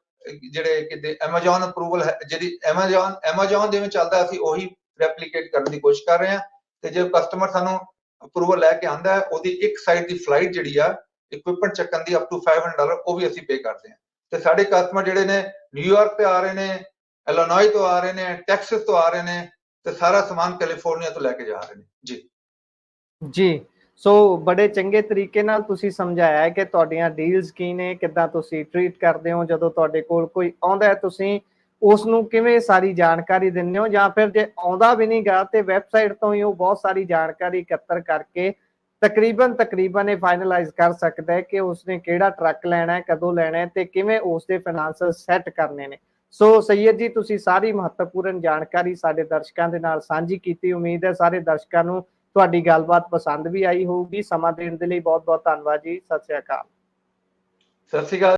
ਜਿਹੜੇ ਕਿਤੇ ਐਮਾਜ਼ੋਨ ਅਪਰੂਵਲ ਹੈ, ਜਿਹੜੀ ਐਮਾਜ਼ੋਨ ਜਿਵੇਂ ਚੱਲਦਾ ਅਸੀਂ ਉਹੀ ਰੈਪਲੀਕੇਟ ਕਰਨ ਦੀ ਕੋਸ਼ਿਸ਼ ਕਰ ਰਹੇ ਹਾਂ। ਤੇ ਜੇ ਕਸਟਮਰ ਸਾਨੂੰ ਅਪਰੂਵਲ ਲੈ ਕੇ ਆਂਦਾ ਹੈ, ਉਹਦੀ ਇੱਕ ਸਾਈਡ ਦੀ ਫਲਾਈਟ ਜਿਹੜੀ ਆ ਇਕਵਿਪਮੈਂਟ ਚੱਕਣ ਦੀ ਅਪ ਟੂ $500 ਉਹ ਵੀ ਅਸੀਂ ਪੇ ਕਰਦੇ ਹਾਂ। ਤੇ ਸਾਡੇ ਕਸਟਮਰ ਜਿਹੜੇ ਨੇ ਨਿਊਯਾਰਕ ਤੇ ਆ ਰਹੇ ਨੇ, ਇਲੀਨੋਇਸ ਤੋਂ ਆ ਰਹੇ ਨੇ, ਟੈਕਸਸ ਤੋਂ ਆ ਰਹੇ ਨੇ, ਤੇ ਸਾਰਾ ਸਮਾਨ ਕੈਲੀਫੋਰਨੀਆ ਤੋਂ ਲੈ ਕੇ ਜਾ ਰਹੇ ਨੇ ਜੀ। ਜੀ, ਸੋ ਬੜੇ ਚੰਗੇ ਤਰੀਕੇ ਨਾਲ ਤੁਸੀਂ ਸਮਝਾਇਆ ਹੈ ਕਿ ਤੁਹਾਡੀਆਂ ਡੀਲਸ ਕੀ ਨੇ, ਕਿੱਦਾਂ ਤੁਸੀਂ ਟਰੀਟ ਕਰਦੇ ਹੋ ਜਦੋਂ ਤੁਹਾਡੇ ਕੋਲ ਕੋਈ ਆਉਂਦਾ ਹੈ, ਤੁਸੀਂ ਉਸ ਨੂੰ ਕਿਵੇਂ ਸਾਰੀ ਜਾਣਕਾਰੀ ਦਿੰਦੇ ਹੋ, ਜਾਂ ਫਿਰ ਜੇ ਆਉਂਦਾ ਵੀ ਨਹੀਂ ਗਾ ਤੇ ਵੈਬਸਾਈਟ ਤੋਂ ਹੀ ਉਹ ਬਹੁਤ ਸਾਰੀ ਜਾਣਕਾਰੀ ਇਕੱਤਰ ਕਰਕੇ ਤਕਰੀਬਨ ਇਹ ਫਾਈਨਲਾਈਜ਼ ਕਰ ਸਕਦਾ ਹੈ ਕਿ ਉਸਨੇ ਕਿਹੜਾ ਟਰੱਕ ਲੈਣਾ ਹੈ, ਕਦੋਂ ਲੈਣਾ ਹੈ ਤੇ ਕਿਵੇਂ ਉਸਦੇ ਫਾਈਨਾਂਸ਼ਲ ਸੈੱਟ ਕਰਨੇ ਨੇ। ਸੋ ਸੈਯਦ ਜੀ, ਤੁਸੀਂ ਸਾਰੀ ਮਹੱਤਵਪੂਰਨ ਜਾਣਕਾਰੀ ਸਾਡੇ ਦਰਸ਼ਕਾਂ ਦੇ ਨਾਲ ਸਾਂਝੀ ਕੀਤੀ। ਉਮੀਦ ਹੈ ਸਾਰੇ ਦਰਸ਼ਕਾਂ ਨੂੰ ਤੁਹਾਡੀ ਗੱਲਬਾਤ ਪਸੰਦ ਵੀ ਆਈ ਹੋਊਗੀ। ਸਮਾਂ ਦੇਣ ਦੇ ਲਈ ਬਹੁਤ ਬਹੁਤ ਧੰਨਵਾਦ ਜੀ। ਸਤਿ ਸ਼੍ਰੀ ਅਕਾਲ। ਸਤਿ ਸ਼੍ਰੀ ਅਕਾਲ।